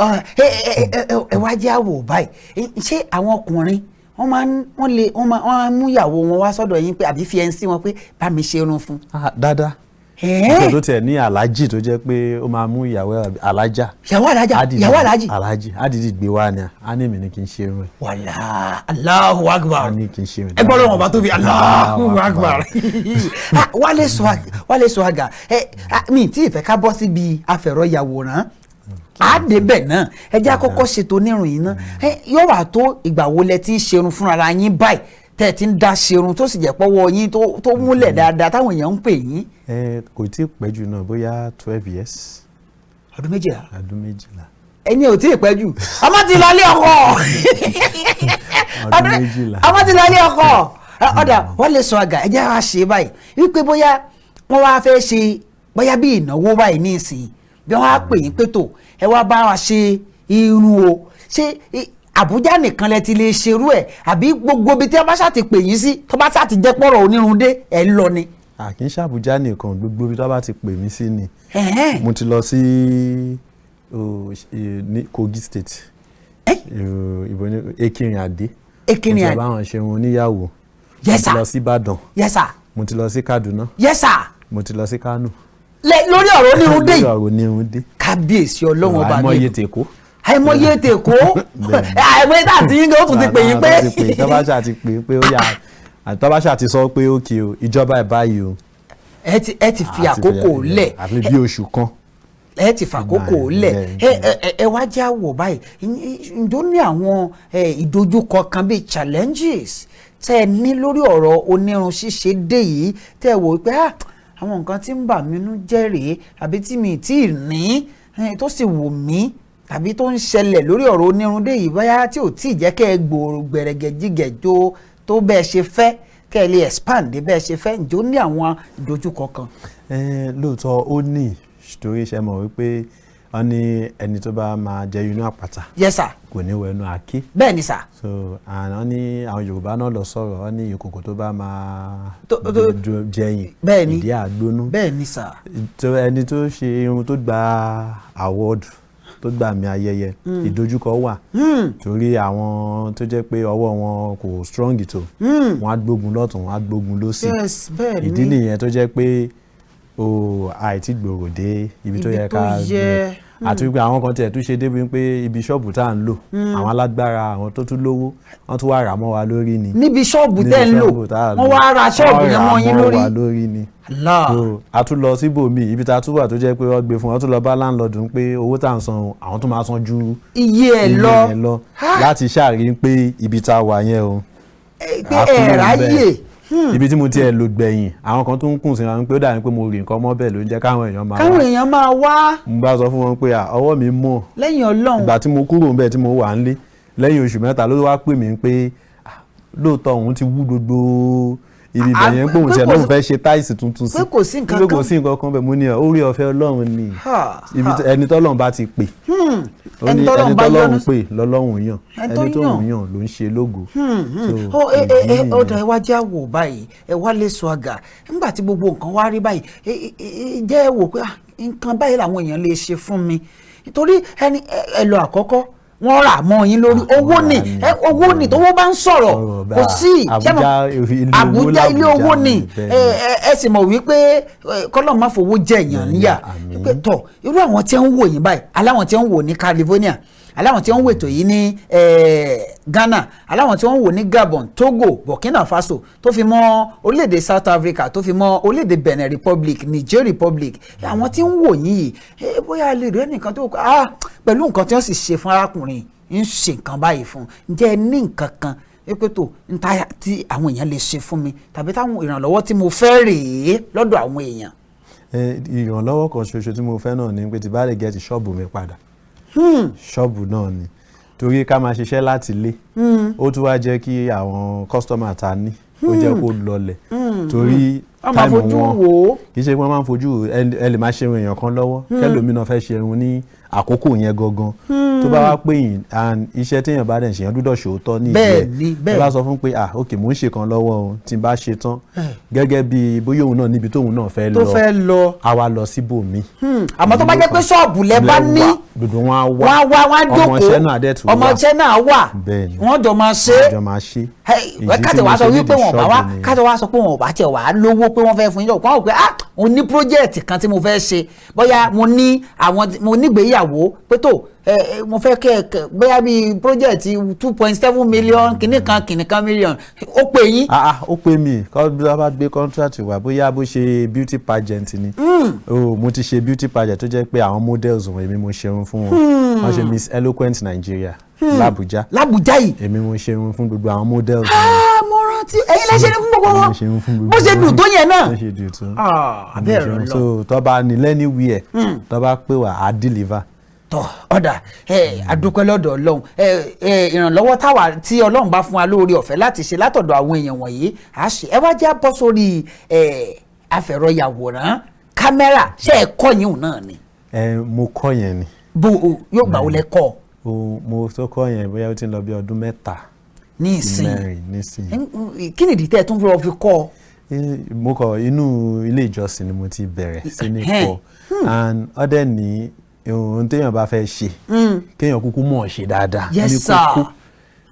ẹ wá jẹ́ àwò báyìí ṣé àwọn ọkùnrin wọ́n máa mú ìyàwó wọn wá sọ́dọ̀ yín pé àbí fiẹ́nsì wọn pé bá mi ṣerun fún. dáadáa ọ̀sẹ̀ tó tẹ̀ ní alájì tó jẹ́ pé ó máa mú ìyàwó alájà. ìyàwó alájì. alájì ádìdì gbé wá ni a ní mi ní kí n ṣe irun ẹ̀. wàlá Allahu Akbar. a ní kí n ṣe irun ẹ̀. ẹ gbọ́dọ̀ wọn bá tóbi Allahu Akbar. Wálé Ṣóhàgà mi tí ìfẹ́ ká bọ́ síbi afẹ̀rọ̀yàwòrán àdébẹ̀ náà ẹ jẹ́ àkọ́kọ́ ṣètò onírun yìí náà yóò wà tó ìgbà wo lẹ ti ń ṣerun fúnra yín báyìí tẹ́ ẹ ti ń da ṣerun tó sì jẹ́ pọ́wọ́ yín tó múlẹ̀ dáadáa táwọn èèyàn ń pè yín. kò tí ì pẹ́ jù náà bóyá 12 years. ọdún méjìlá. ẹni ò tí ì pẹ́ jù ọmọ ti lọ ilé ọkọ. ọdún méjìlá. ọmọ ti lọ ilé ọkọ. ọ̀dà Wálé Ṣóhàgà ẹ jẹ́ wá ṣe báyìí wípé bóyá wọ́n wá fẹ́ ṣe bóyá bí ìnáwó báyìí ní ìsìn bí wọ́n á pè yín pé tó ẹ wá bá wa ṣe irun o ṣé Àbújá nìkan lẹ ti lè ṣerú ẹ àbí gbogbo ibi tí a bá ṣáà ti pè yín sí tó bá ṣáà ti jẹ́ pọ̀rọ̀ onírun dé ẹ̀ ń lọ ni. kì í ṣe Àbújá nìkan gbogbo ibi tó bá ti pè mí sí ni mo ti lọ sí Kogi State ìbò ní Ekirin-Adé ìjọba àwọn ṣerun oníyàwó yes sir. mo ti lọ sí Ìbàdàn yes sir. mo ti lọ sí Kaduna yes sir. mo ti lọ sí Kano lórí ọ̀rọ̀ onírun dé lórí ọ̀rọ̀ onírun dé kábíyèsí Ọlọ́run ọba mi àìmọye tèkó àìmọye tèkó àìmọye tá àti yín ó tún ti pè yín pé. tọ́báṣà ti pè pé ó yà tọ́báṣà ti sọ pé ókè o ìjọba ẹ̀ báyìí o. ẹ ti fi àkókò lẹ̀. àfi bí oṣù kan. ẹ ti fàkókò lẹ̀ ẹ wá já wò báyìí ǹjọ́ ní àwọn ìdojúkọ kan bíi challenges tẹ́ ẹ ní lórí ọ̀rọ̀ onírun ṣíṣe dé yìí tẹ́ ẹ wò pé àwọn nǹkan tí ń bà mí nú jẹ́ rèé àbí tí mi tí ì ní tó sì wù mí tàbí tó ń ṣẹlẹ̀ lórí ọ̀rọ̀ onírun dé yìí bóyá tí ò tí ì jẹ́ kẹ́ ẹ gbòòrò gbẹ̀rẹ̀gẹ̀jigẹ̀ tó bẹ́ẹ̀ ṣe fẹ́ kẹ́ ẹ lè expand bẹ́ẹ̀ ṣe fẹ́ ǹjọ́ ní àwọn ìdojúkọ kan. Lóòótọ́ ó ní torí ṣe mọ̀ wípé wọ́n ní ẹni tó bá máa jẹ inú àpáta. Yes sir. Kò ní wọ inú àáké. Bẹ́ẹ̀ ni sir. So wọ́n ní àwọn Yorùbá náà lọ sọ̀rọ̀ wọ́n ní ìkòkò tó bá máa jẹyìn. Bẹ́ẹ̀ ni ìdí àgbónú. Bẹ́ẹ̀ ni sir. Ẹni tó ṣe irun tó gba award tó gbà mí ayẹyẹ ìdojúkọ wà torí àwọn tó jẹ́ pé ọwọ́ wọn kò strong tó wọ́n á gbógun lọ́tún wọ́n á gbógun lósì. Yes bẹ́ẹ̀ ni. Ìdí nìyẹn tó jẹ́ pé àìtí gbòòrò dé ibi tó yẹ ká gbé àti wípé àwọn kan tiẹ̀ tún ṣe débi pé ibi ṣọ́ọ̀bù tá à ń lò àwọn alágbára àwọn tó tún lówó wọ́n tún wá rà mọ́ wa lórí ni. Níbi ṣọ́ọ̀bù tẹ́ ń lò wọ́n wá ra ṣọ́ọ̀bù yẹn mọ́ yín lórí ni. A tún lọ síbòmíì ibi tá a tún wà tó jẹ́ pé wọ́n gbé fún wọn tún lọ bá láńlọ́ọ̀dù pé owó tá à ń san àwọn tún máa san ju iye ẹ̀ lọ láti ṣàrí pé ibi tá a wà yẹn o. pé ẹ̀ráyè ibi tí mo tiẹ̀ lò gbẹ̀yìn àwọn kan tó ń kùn sí wọn pé ó dà ní pé mo rí nǹkan mọ́ bẹ́ẹ̀ ló ń jẹ́ káwọn èèyàn máa wá. Mo bá sọ fún wọn pé ọwọ́ mi mọ̀ lẹ́yìn Ọlọ́run. Ìgbà tí mo kúrò ńbẹ̀ tí mo wà ńlé lẹ́yìn oṣù 3 ló wá pè mí pé lóòótọ́ òun ti wú gbogbo ibi ibẹ̀ yẹn pé òun tiẹ̀ lóun fẹ́ ṣe táìsì tuntun sí. pé kò sí nǹkan kan. kò sí nǹkan kan bẹ́ẹ̀ mo ní orí ọ̀fẹ́ Ọlọ́run ni ẹni tọ́lọ́run bá ti pè ẹni tọ́lọ́run pè lọ́lọ́run yàn ẹni tó ń yàn ló ń ṣe lógo. ọ̀dọ̀ ẹ wá já wò báyìí ẹ wá lè sọ àgà nígbà tí gbogbo nǹkan wá rí báyìí jẹ́ wò pé nǹkan báyìí làwọn èèyàn lè ṣe fún mi nítorí ẹ lọ àkọ́kọ́ wọ́n rà mọ́ yín lórí owó ni tówó bá ń sọ̀rọ̀ kò sí Àbújá ilé owó ni ẹ sì mọ̀ wípé kọ́lọ́ má fowó jẹ èèyàn níyà tọ̀ irú àwọn tí ń wò yín báyìí aláwọn tí ń wò ní California aláwọn tí wọ́n ń wètò yìí ní Ghana aláwọn tí wọ́n ń wò ní Gabon Togo Burkina Faso tó fi mọ́ orílẹ̀-èdè South Africa tó fi mọ́ orílẹ̀-èdè Benin Republic Niger Republic àwọn tí ń wò yín yìí bóyá lè rí ẹnìkan tó pẹ̀lú nǹkan tí wọ́n sì ṣe fún arákùnrin ń ṣe nǹkan báyìí fún ǹjẹ́ ẹ ní nǹkan kan pé tó ń ta tí àwọn èèyàn lè ṣe fún mi tàbí táwọn ìrànlọ́wọ́ tí mo fẹ́ rèé lọ́dọ̀ àwọn èèyàn. Ìrànlọ́wọ́ kan ṣoṣo tí mo fẹ́ náà ni pé tí bá lè gẹ́ẹ̀tì ṣọ́ọ̀bù mi padà ṣọ́ọ̀bù náà ni torí ká máa ṣiṣẹ́ láti ilé ó tún wá jẹ́ kí àwọn kọ́sítọ́mà ta ní ó jẹ́ kó lọlẹ̀ torí táìmù wọn kì í ṣe pé wọ́n máa ń fojú ẹ lè máa ṣe irun èèyàn kan lọ́wọ́ kẹ́lòmínà fẹ́ ṣe irun ní àkókò yẹn gangan tó bá wá pè yín and iṣẹ́ téèyàn bá dẹ̀ ṣe yẹn dúdọ̀ ṣòótọ́ ní ìgbẹ́ ẹ bá sọ fún pé ok mò ń ṣe kan lọ́wọ́ o tí n bá ṣe tán gẹ́gẹ́ bí bóyá òun náà níbi tóun náà fẹ́ lọ a wá lọ síbòmí. àmọ́ tó bá jẹ́ pé ṣọ́ọ̀bù lẹ bá ní wọn á wá jókòó ọmọọṣẹ́ náà wà wọ́n jọ máa ṣe káàtì wá sọ wípé wọn bá wá káàtì wá sọ pé wọn ò bá tiẹ̀ wá lówó pé wọ́n fẹ́ fún yín lọ́wọ́ kó wọ́n pé mo ní project kan tí mo fẹ́ ṣe bóyá mo nígbéyàwó pé tó mo fẹ́ kẹ́ bóyá bíi project 2.7 million kìnìkan million ó pè yín. ó pè mí kọ́ bí wọ́n bá gbé contract wá bóyá bó ṣe beauty pageant ni mo ti ṣe beauty pageant tó jẹ́ pé àwọn models wọn èmi mo ṣerun fún wọn wọ́n ṣe Miss Eloquent Nigeria l'Abuja yìí èmi mo ṣerun fún gbogbo àwọn models mo rántí ẹ̀yin lẹ ṣerun fún gbogbo wọn bó ṣe dùn tó yẹn náà bó ṣe dùn tó abẹ́rẹ́ lọ so tó bá ní anywhere tó bá pè wá á deliver. tọ́ ọ̀dà àdúpẹ́ lọ́dọ̀ Ọlọ́run ìrànlọ́wọ́ tí Ọlọ́run bá fún wa lórí ọ̀fẹ́ láti ṣe látọ̀dọ̀ àwọn èèyàn wọ̀nyí à ṣe ẹ wá jẹ́ bọ́ sórí afẹ̀rọ̀yàwòrán kámẹ́rà ṣé ẹ kọ́ yín náà ni. mo kọ́ yẹn ni. bó yóò gbà wọlé kọ́. mo tó kọ́ yẹn bóyá ó ti ń lọ bí ọdún 3 ní ìsìn kí nìdí tẹ́ ẹ tún fẹ́ fi kọ́. mo kọ inú ilé ìjọsìn ni mo ti bẹ̀rẹ̀ sí ní kọ́ and ọdẹ ní ohun téèyàn bá fẹ́ ṣe kéèyàn kúkú mọ̀ ọ́ ṣe dáadáa yes sir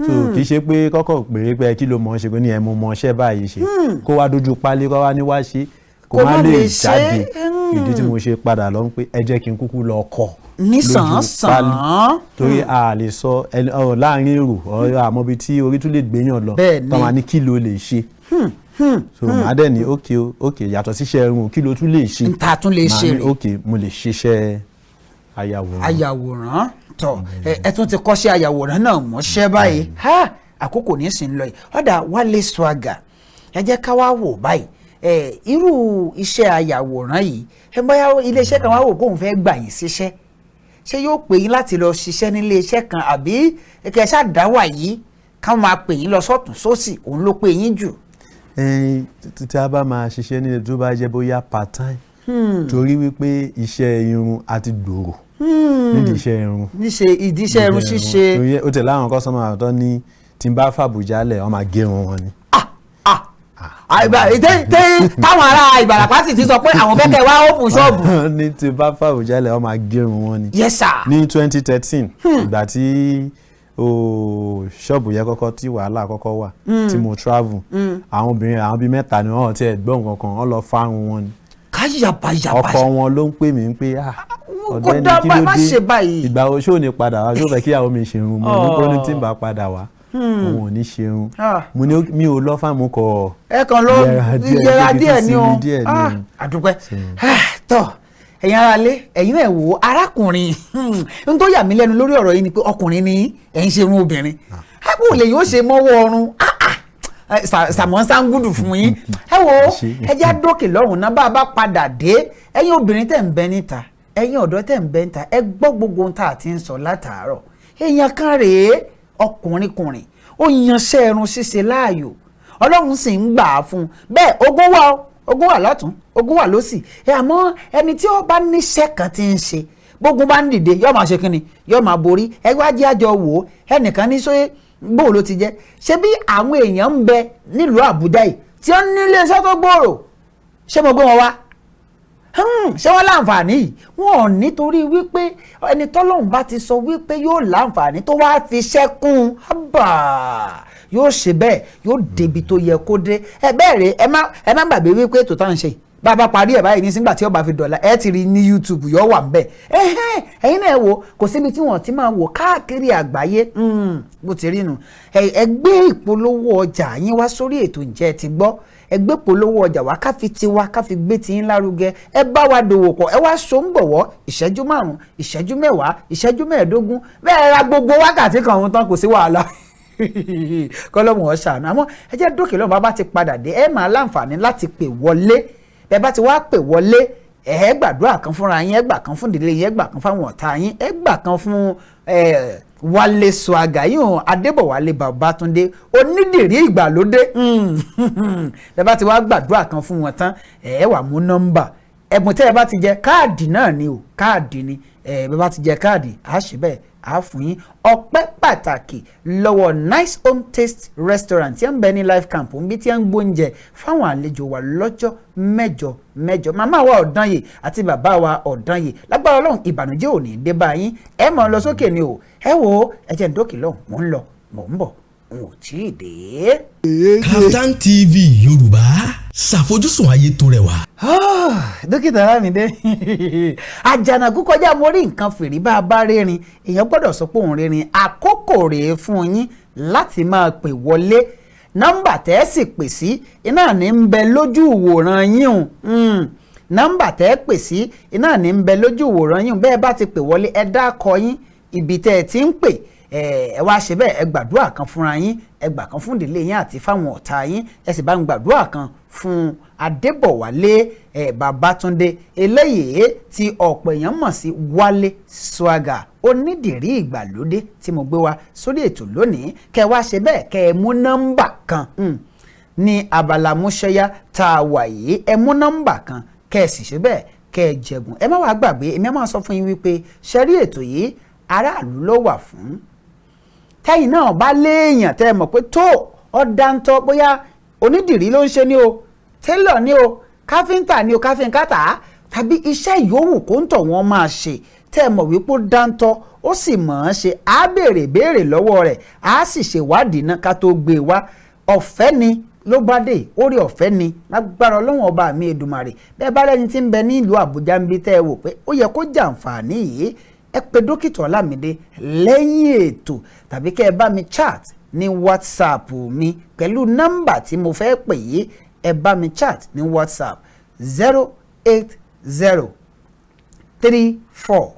so kì í ṣe pé kọ́kọ́ péré pé kí ló mọ̀ ọ́ ṣe pé ní ẹ̀ mo mọ̀ ọ́ṣẹ́ báyìí ṣe kó wá dojú pálí kó wá ní wá ṣe kó má lè jáde ìdí tí mo ṣe padà lọ pé ẹ jẹ́ kí n kúkú lọ kọ́ nísànsán torí a lè sọ láàrin èrò àmọ́ bí tí orí tún lè gbéyàn lọ tó máa ní kí ló lè ṣe so màá dẹ̀ ní ok yàtọ̀ síṣẹ́ irun kí ló tún lè ṣe ta tún lè ṣe rè ok mo lè ṣiṣẹ́ ayàwòrán tọ̀ ẹ tún ti kọ́ṣẹ́ ayàwòrán náà mọ́ṣẹ́ báyìí àkókò ní sìn lọ yìí ọ̀dà Wálé Swagger ẹ jẹ́ ká wá wò báyìí irú iṣẹ́ ayàwòrán yìí bóyá iléeṣẹ́ kan wá wò kóun fẹ́ gbà yín síṣẹ́ ṣé yóò pè yín láti lọ ṣiṣẹ́ nílé iṣẹ́ kan àbí kẹ́ ẹ ṣàdáwà yìí káwọn máa pè yín lọ sọ́tún sósì òun ló pè yín jù. tí a bá máa ṣiṣẹ́ nílé tó bá jẹ́ bóyá part time torí wípé iṣẹ́ irun àti gbòòrò nídìí iṣẹ́ irun ìdí iṣẹ́ irun ṣíṣe. ó tẹ̀lé àwọn kọ́sọ́mà tó ní tí n bá fàbùjá lẹ̀ wọ́n máa gé irun wọn ni. táwọn ará Ìbàràpá sì ti sọ pé àwọn fẹ́ kẹ́ wá open ṣọ́ọ̀bù. ní tí n bá fàbùjá lẹ̀ wọ́n máa gé irun wọn ni. Yes sir. ní 2013 ìgbà tí ṣọ́ọ̀bù yẹn kọ́kọ́ tí wàhálà kọ́kọ́ wà tí mo travel àwọn obìnrin àwọn bíi mẹ́ta ni wọ́n ti ẹ̀ gbọ́ nǹkan kan wọ́n lọ fárun wọn ni. káyàbáyàbá ọkọ wọn ló ń pè mí pé ọ̀dọ́ ẹni kí ló dé ìgbà wo ṣó ní padà wá yóò fẹ́ kí àwọn mi ṣerun mo ní kó ní tí ń bá padà wá òun ò ní ṣerun mo ní mi ò lọ fáwọn kọ ẹ kàn lọ yẹra díẹ̀ ni o àdúpẹ́ tọ́ ẹ̀yin aráalé ẹ̀yin náà wò ó arákùnrin n tó yà mí lẹ́nu lórí ọ̀rọ̀ yìí ni pé ọkùnrin ni ẹ̀yin ṣe irun obìnrin bó lè yóò ṣe mọ́wọ́ ọrùn sàmọ́ sáńgùdù fún yín ẹ wo ẹ já dókè lọ́rùn náà bá a bá padà dé ẹ̀yin obìnrin tẹ̀ ń bẹ níta ẹ̀yin ọ̀dọ́ tẹ̀ ń bẹ níta ẹ gbọ́ gbogbo ohun tá a ti ń sọ látàárọ̀ èèyàn kan rèé ọkùnrinkùnrin ó yanṣẹ́ irun ṣíṣe láàyò Ọlọ́run sì ń gbà á fún un bẹ́ẹ̀ ogún wà lọ́tún ogún wà lọ́sì àmọ́ ẹni tí ó bá níṣẹ́ kan ti ń ṣe gbógun bá ń dìde yóò máa ṣe kínni yóò máa borí ẹgbẹ́ ajé àjọ wò ó ẹnìkan ní sóyè gbòò ló ti jẹ́ ṣé bí àwọn èèyàn ń bẹ nílùú Àbújá yìí tí ó ní iléeṣẹ́ tó gbòòrò ṣé mo gbé wọn wá ṣé wọ́n láǹfààní yìí wọn ò nítorí wípé ẹni tọ́lọ́run bá ti sọ wípé yóò láǹfààní tó wá fi ṣẹ́kùn yóò ṣe bẹ́ẹ̀ yóò débi tó yẹ kó dé bẹ́ẹ̀ rè ẹ má gbàgbé wípé ètò tá à ń ṣe bá a bá parí ẹ̀ báyìí ní sígbà tí ó bá fi dọ̀la ẹ ti rí ní YouTube yóò wà ń bẹ̀ ẹ̀yin náà wò kò síbi tí wọ́n ti máa wò káàkiri àgbáyé bó ti rí nu ẹ gbé ìpolówó ọjà yín wá sórí ètò ǹjẹ́ ẹ ti gbọ́ ẹ gbé polówó ọjà wá ká fi tiwa ká fi gbé tiyín lárugẹ ẹ bá wa dòwò pọ̀ ẹ wá so ń gbọ̀wọ́ ìṣẹ́jú 5 ìṣẹ́jú 10 ìṣẹ́jú 15 bẹ́ẹ̀ ra gbogbo wákàtí kan òun tán kò sí wàhálà kọ́lọ́mù ọ̀ṣà àmọ́ ẹ jẹ́ dókè lọ́wọ́ bá ti padà dé ẹ máa láǹfààní láti pè wọlé bẹ́ẹ̀ bá ti wá pè wọlé ẹ gbàdúrà kan fúnra yín ẹ gbà kan fún ìdílé yín ẹ gbà kan fáwọn ọ̀tá yín ẹ gbà kan fún Wálé Swagger yìí Adébọ̀wálé Babátúndé onídìrí ìgbàlódé bẹ́ẹ̀ bá ti wá gbàdúrà kan fún wọn tán ẹ wá mú nọ́mbà ẹ̀bùn tẹ́ ẹ bá ti jẹ káàdì náà ni o káàdì ni bẹ́ẹ̀ bá ti jẹ káàdì á ṣe bẹ́ẹ̀ á fún yín ọpẹ́ pàtàkì lọ́wọ́ Nice Home Taste Restaurant tí ń bẹ ní Life Camp níbi tí ń gbóúnjẹ fáwọn àlejò wa lọ́jọ́ mẹ́jọ màmá wa Ọ̀dànyè àti bàbá wa Ọ̀dànyè lágbára Ọlọ́run ìbànújẹ́ ò ní dé bá yín ẹ mọ̀ lọ sókè ni o ẹ wo ẹ jẹ́ ń dókè lọ́hùn mò ń lọ mò ń bọ̀ n ò tí ì dé. KAFTAN TV Yorùbá ṣàfojúsùn ayé tó rẹwà. Dókítà Olamide àjànàkú kọjá mo rí nǹkan fìrí bá a bá rérin èèyàn gbọ́dọ̀ sọ pé òun rérin àkókò rèé fún yín láti máa pè wọlé nọ́mbà tẹ́ ẹ sì pè sí iná ní ń bẹ lójú ìwòran yín o nọ́mbà tẹ́ ẹ pè sí iná ní ń bẹ lójú ìwòran yín bẹ́ẹ̀ bá ti pè wọlé ẹ dákọ yín ibi tẹ́ ẹ ti ń pè ẹ wá ṣe bẹ́ẹ̀ ẹ gbàdúrà kan fúnra yín ẹ gbà kan fún ìdílé yín àti fáwọn ọ̀tá yín ẹ sì bá ń gbàdúrà kan fún Adébọ̀wálé Babátúndé eléyìí tí ọ̀pọ̀ èèyàn mọ̀ sí Wálé Swagger onídìrí ìgbàlódé tí mo gbé wá sórí ètò lónìí kẹ wá ṣe bẹ́ẹ̀ kẹ ẹ mú nọ́mbà kan ní abala múṣẹ́yá tá a wà yìí ẹ mú nọ́mbà kan kẹ ẹ sì ṣe bẹ́ẹ̀ kẹ ẹ jẹ̀bùn ẹ má wàá gbàgbé èmi á máa sọ fún yín wípé ṣẹ́rí ètò yìí aráàlú ló wà fún tẹ́yìn náà bá léèyàn tẹ́ ẹ mọ̀ pé tó ọ̀dáńtọ́ bóyá onídìrí ló ń ṣe ni o télọ̀ ni o káfíńtà ni o káfíńkátà tàbí iṣẹ́ yòówù kó ń tọ̀ wọ́n máa ṣe tẹ́ ẹ mọ̀ wípé ó dáńtọ́ ó sì mọ̀ ọ́n ṣe á béèrè lọ́wọ́ rẹ̀ á sì ṣèwádìí náà ká tó gbé e wá ọ̀fẹ́ ni ló bá dé orí ọ̀fẹ́ ni lágbára Ọlọ́run ọba mi Èdùmàrè bẹ́ẹ̀ bá lẹ́ni tí ń bẹ ní ìlú Àbújá ń bí tẹ́ ẹ wò pé ó yẹ kó jàǹfààní yìí ẹ pè dókítà Ọlámídé lẹ́yìn ètò tàbí kẹ́ ẹ bá mi chat ní WhatsApp mi pẹ̀lú nọ́mbà tí mo fẹ́ pè yìí ẹ bá mi chat ní WhatsApp 08034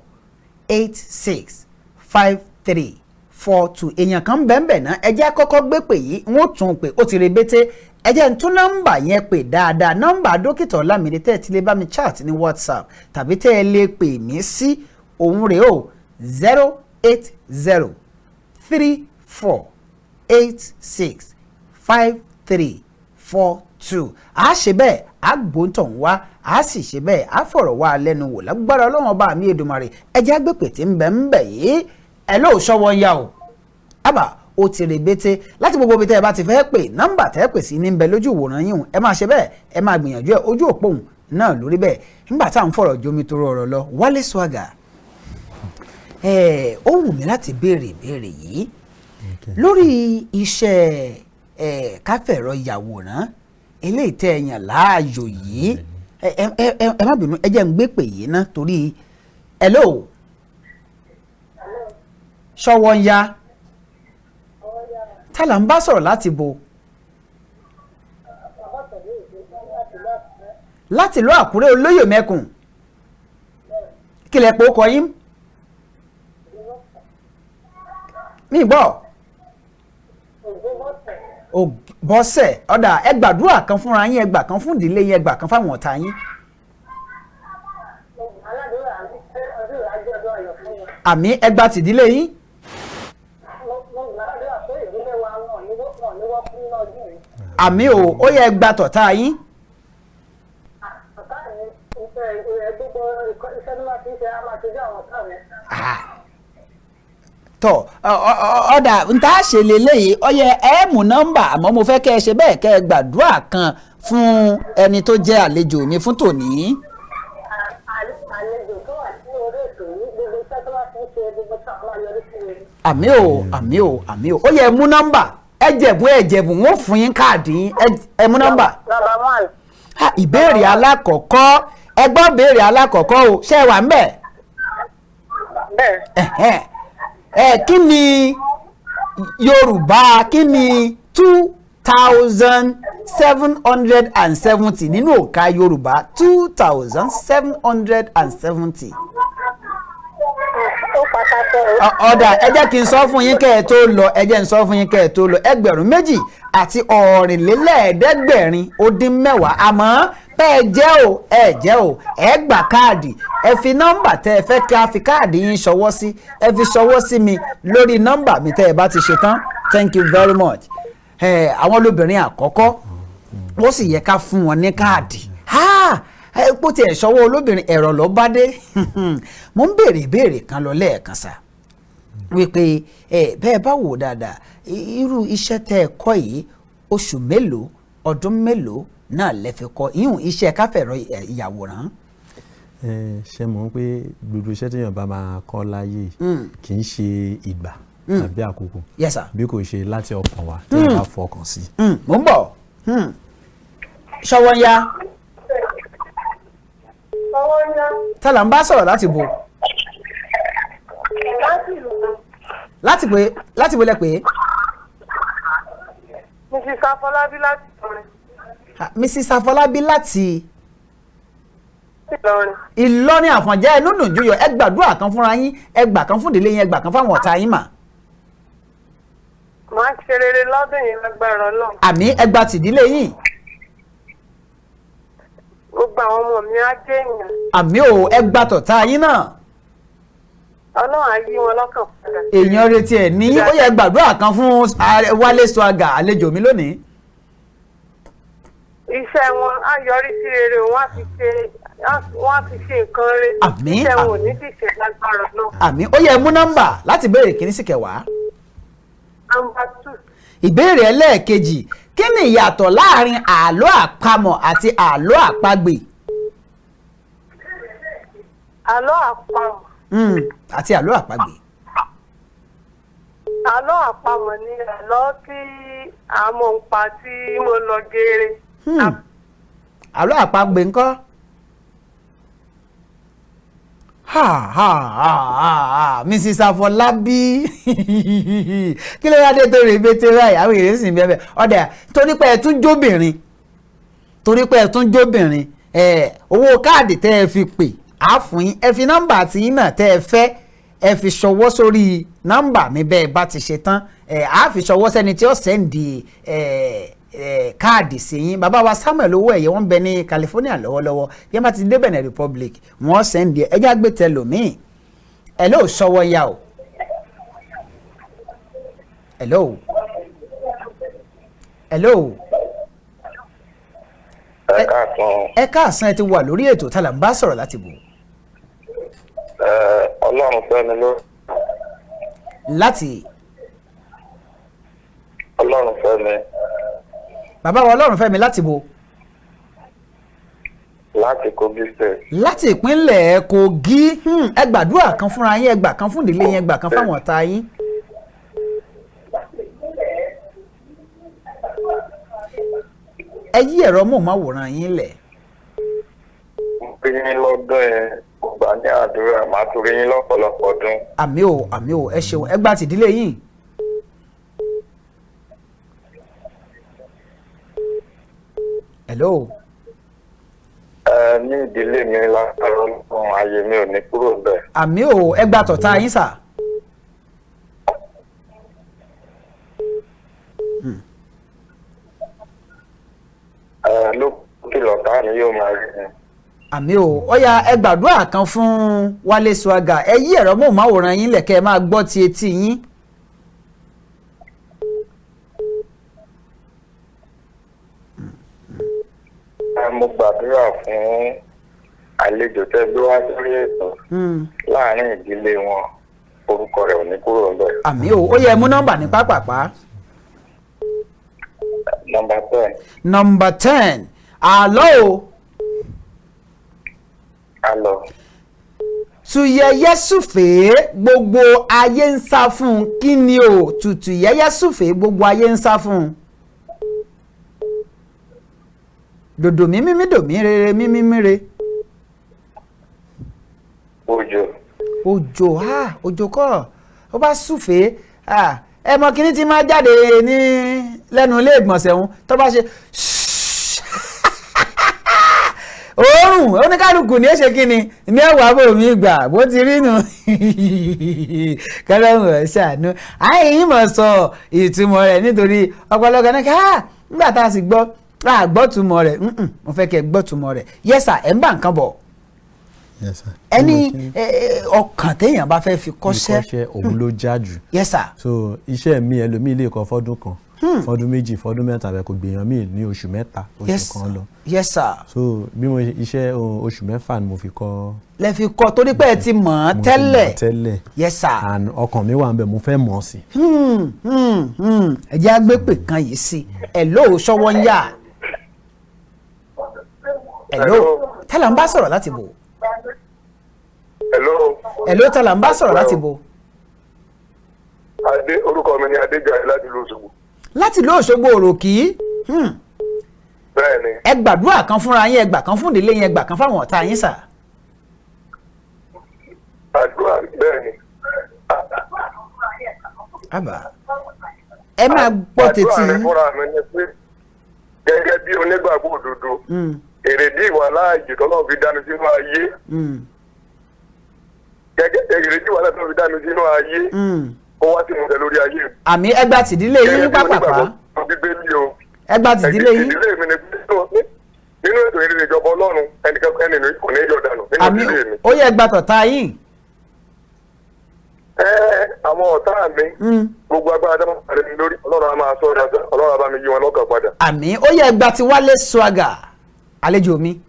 080365342 èèyàn kan bẹ́ẹ̀ náà ẹ jẹ́ kọ́kọ́ gbé pè yìí wọ́n tún pè ó ti rebete ẹ jẹ́ n tún nọ́mbà yẹn pè dáadáa nọ́mbà dókítà Ọlámídé tẹ́ ẹ ti lè bá mi chat ní WhatsApp tàbí tẹ́ ẹ lè pè mí sí òun rèé o 08034865342 a ṣe bẹ́ẹ̀ a gbóǹtọ̀ ń wá a sì ṣe bẹ́ẹ̀ a fọ̀rọ̀ wá lẹ́nu wò lágbára Ọlọ́run ọba mi Èdùmàrè ẹ jẹ́ agbèpè tí ń bẹ yìí ẹ lóò Sówónyá o àbá ó ti rebete láti gbogbo ibi tẹ́ ẹ bá ti fẹ́ pè nọ́mbà tẹ́ ẹ pè sí ní ń bẹ lójú ìwòran yín ẹ máa ṣe bẹ́ẹ̀ ẹ máa gbìyànjú ẹ ojú òpó òun náà lórí bẹ́ẹ̀ nígbà tá à ń fọ̀rọ̀ jomi tó rọrọ̀ lọ Wálé Swagger ó wù mí láti béèrè ìbéèrè yìí lórí iṣẹ́ káfẹ̀rọ yàwòrán eléyìí tẹ́ ẹ yàn láàyò yìí ẹ má bínú ẹ jẹ́ ń gbé pè yìí ná torí hello Sówónyá tálà ń bá sọ̀rọ̀ láti bo láti lọ Àkúrẹ́ olóyè mẹ́kùn kílẹ̀ pé ó kọ yín mi gbọ́ bọ́sẹ̀ ọ̀dà ẹ gbàdúrà kan fúnra yín ẹ gbà kan fún ìdílé yín ẹ gbà kan fáwọn ọ̀tá yín. àmì ẹ gbà tìdílé yín. àmì ó yẹ ẹ gbà tọ̀tá yín. tọ ọ̀dà nta ṣe lélẹ́yìí ọyẹ ẹ mú nọ́mbà àmọ́ mo fẹ́ kẹ́ ẹ ṣe bẹ́ẹ̀ kẹ́ ẹ gbàdúrà kan fún ẹni tó jẹ́ àlejò mi fún tòní. àlejò tó wà sí orí ètò yìí gbogbo iṣẹ́ tó wà sí ṣe gbogbo tó àwọn ayọ̀rí sí i. àmì o ó yẹ mú nọ́mbà ẹ jẹ̀bùn wọn fún yín káàdì yín ẹ mú nọ́mbà. Number 1. ìbéèrè alákọ̀ọ́kọ́ ẹ gbọ́ béèrè alákọ̀ọ́kọ́ o ṣé ẹ wà ń bẹ̀. bẹ́ẹ̀. Kí ni Yorùbá kí ni 2770 nínú òǹkà Yorùbá 2770. ó pàtàkì. ọ̀dà ẹ jẹ́ kí n sọ fún yín kẹ́ ẹ tó lọ ẹgbẹ̀rún méjì àti ọ̀rìnlélẹ́ẹ̀ẹ́dẹ́gbẹ̀rin ó dín mẹ́wàá àmọ́ bẹ́ẹ̀ jẹ́ o ẹ gbà káàdì ẹ fi nọ́mbà tẹ́ ẹ fẹ́ kí a fi káàdì yín ṣọwọ́ sí ẹ fi ṣọwọ́ sí mi lórí nọ́mbà mi tẹ́ ẹ bá ti ṣe tán thank you very much. àwọn olóbìnrin àkọ́kọ́ ó sì yẹ ká fún wọn ní káàdì pó tiẹ̀ ṣọwọ́ olóbìnrin ẹ̀rọ ló bá dé mo ń béèrè ìbéèrè kan lọ lẹ́ẹ̀kan sá wípé bẹ́ẹ̀ bá wò dáadáa irú iṣẹ́ tẹ́ ẹ kọ́ yìí oṣù mélòó ọdún mélòó náà lẹ fi kọ́ ìyún iṣẹ́ káfẹ̀rọ ìyàwòrán. ṣe mọ̀ pé gbogbo iṣẹ́ téèyàn bá máa kọ́ láyé kì í ṣe ìgbà tàbí àkókò yes sir. bí kò ṣe láti ọkàn wa téèyàn bá fọkàn sí. mo ń bọ̀ Sówónyá tálà ń bá sọ̀rọ̀ láti bo láti bo lẹ pé. Mrs. Afọlábí láti Ìlọrin. Mrs. Afọlábí láti Ìlọrin. Ìlọrin Àfọ̀njá ẹnu dùn jùyọ ẹ gbàdúrà kan fúnra yín ẹ gbà kan fún ìdílé yín ẹ gbà kan fáwọn ọ̀tá yín mà. Màá ṣe rere lọ́dún yìí lágbára Ọlọ́run. àmì ẹ gbà tìdílé yín. Gbogbo àwọn ọmọ mi á jẹ́ èèyàn. àmì ò ẹ gbà tọ̀tá yín náà. Ọlọ́run á yí wọn lọ́kàn padà. èèyàn retí ẹ̀ ní ó yẹ gbàdúrà kan fún Wálé Swagger àlejò mi lónìí. Iṣẹ́ wọn á yọrí sí rere wọ́n á fi ṣe nǹkan rere. Àmín. Iṣẹ́ wọn ò ní dìṣe lágbára náà. àmì ó yẹ mú nọ́mbà láti béèrè kìíní sí kẹwàá. Number 2. ìbéèrè ẹlẹ́ẹ̀kejì kí ni ìyàtọ̀ láàrin àlọ́ àpamọ̀ àti àlọ́ àpagbè. Àlọ́ àpamọ̀. àti àlọ́ àpagbè. Àlọ́ àpamọ̀ ni àlọ́ tí a mọ̀ ń pa tí mo lọ geere. àlọ́ àpagbè ńkọ́. Mrs. Afọlábí kí ló yá dé tó rè bété ráì àwọn èrè sì ń bẹ́ẹ̀ ọ̀dà torí pé ẹ tún jóbìnrin owó káàdì tẹ́ ẹ fi pè á fún yín ẹ fi nọ́mbà tí yín náà tẹ́ ẹ fẹ́ ẹ fi ṣọwọ́ sórí nọ́mbà mi bẹ́ẹ̀ bá ti ṣe tán á fi ṣọwọ́ sẹ́ni tí ó sẹ́ndì káàdì sí yín. bàbá wa Samuel owó ẹ̀yẹ wọ́n ń bẹ ní California lọ́wọ́lọ́wọ́ yẹn bá ti dé Benin Republic wọ́n sẹ́ndì ẹjá gbé tẹlòmíì. hello Sówónyá o. hello. hello. ẹ káàsán ẹ ti wà lórí ètò tá là ń bá sọ̀rọ̀ láti bò. Ọlọ́run fẹ́mi ló. láti. Ọlọ́run fẹ́mi. bàbá wa Ọlọ́run fẹ́mi láti bò. láti Kogi State. láti ìpínlẹ̀ Kogi ẹ gbàdúrà kan fúnra yín ẹ gbà kan fún ìdílé yín ẹ gbà kan fáwọn ọ̀tá yín. ẹ yí ẹ̀rọ móhùnmáwòrán yín lẹ̀. bí yín lọ́dún yẹn kò gbà ní àdúrà máa tún rí yín lọ́pọ̀lọpọ̀ ọdún. àmì ò ẹ ṣeun ẹ gbà tìdílé yín. hello. ní ìdílé mi látara ọlọ́run ayé mi ò ní kúrò bẹ́ẹ̀. àmì ò ẹ gbà tọ̀tá yín sà. ló kìlọ̀ táàmì yóò máa rí mi. àmì ò ọ̀yà ẹ gbàdúrà kan fún Wálé Swaga ẹ yí ẹ̀rọ móhùnmáwòrán yín lẹ̀ kẹ́ ẹ máa gbọ́ ti etí yín. mo gbàdúrà fún àlejò tẹ́ gbé wá sórí ètò láàrin ìdílé wọn orúkọ rẹ̀ ò ní kúrò bẹ́ẹ̀. àmì ò ó yẹ mú nọ́mbà ní pápápá. Number 10. Number 10. Àlọ́ o. Àlọ́. Tùyẹ̀yẹ́ súfèé gbogbo ayé ń sá fún kí ni o tùyẹ̀yẹ́ súfèé gbogbo ayé ń sá fún. Dòdò mímí dòmí rere mímí re. Òjò. Òjò kọ́ ó bá súfèé ẹ mọ kíní tí máa jáde ní lẹ́nu ilé ìgbọ̀nsẹ̀ òun tó bá ṣe òórùn oníkálukú ní èṣe kíni ní ẹwà bòmí gbà bó ti rí nù kẹlẹ́hùn ẹ̀ ṣàánú àìyí mọ̀ sọ ìtumọ̀ rẹ̀ nítorí ọ̀pọ̀lọpọ̀ náà nígbà tá a sì gbọ́ gbọ́tumọ̀ rẹ̀ mo fẹ́ kẹ́ gbọ́tumọ̀ rẹ̀ yẹ́sà ẹ̀ ń bá nǹkan bọ̀ ẹni ọkàn téèyàn bá fẹ́ fi kọ́ṣẹ́ òun ló já jù. yes sir. so iṣẹ́ mi ẹlòmíì lè kọ́ fọ́dún kan fọ́dún méjì fọ́dún mẹ́ta bẹ́ẹ̀ kò gbèyàn míì ní oṣù mẹ́ta oṣù kan lọ. yes sir. so bí mo iṣẹ́ oṣù mẹ́fà ni mo fi kọ́. lẹ fi kọ́ torí pé ẹ ti mọ̀ ọ́ tẹ́lẹ̀. yes sir. and ọkàn mi wà ń bẹ̀ mo fẹ́ mọ̀ ọ́ sí. ẹ jẹ́ agbépè kan yìí sí hello Sówónyá. hello tẹ́lẹ̀ ń bá sọ̀rọ̀ láti bò. hello tala ń bá sọ̀rọ̀ láti bo. orúkọ mi ni Adéjàre láti ìlú Òṣogbo. láti ìlú Òṣogbo òròkì. bẹ́ẹ̀ni. ẹ gbàdúrà kan fúnra yín ẹ gbà kan fún ìdílé yín ẹ gbà kan fáwọn ọ̀tá yín sà. àdúrà bẹ́ẹ̀ni. àbá ẹ máa gbọ́ tètè. àdúrà rẹ fúnra mi ni pé gẹ́gẹ́ bí onígbàgbọ́ òdodo èrèdí ìwà láàyè tọ́lọ́ fi dání sínú ayé. Èrèdí wà láti fi dá mi sínú ayé kó wá sí ìmúṣẹ lórí ayé. àmì ẹgbà tìdílé yín ní pápápá. ẹgbà tìdílé yín. ìdílé mi ni nínú ètò ìrìn ìjọba Ọlọ́run ẹnì kò ní yọ dànù nínú ìdílé mi. ó yẹ ẹgbà tọ̀tá yín. àwọn ọ̀tá mi gbogbo agbára tó máa rẹ̀ mi lórí Ọlọ́run á máa sọ Ọlọ́run á bá mi yí wọn lọ́kàn padà. àmì ó yẹ ẹgbà tí Wálé Swaga àlejò mi.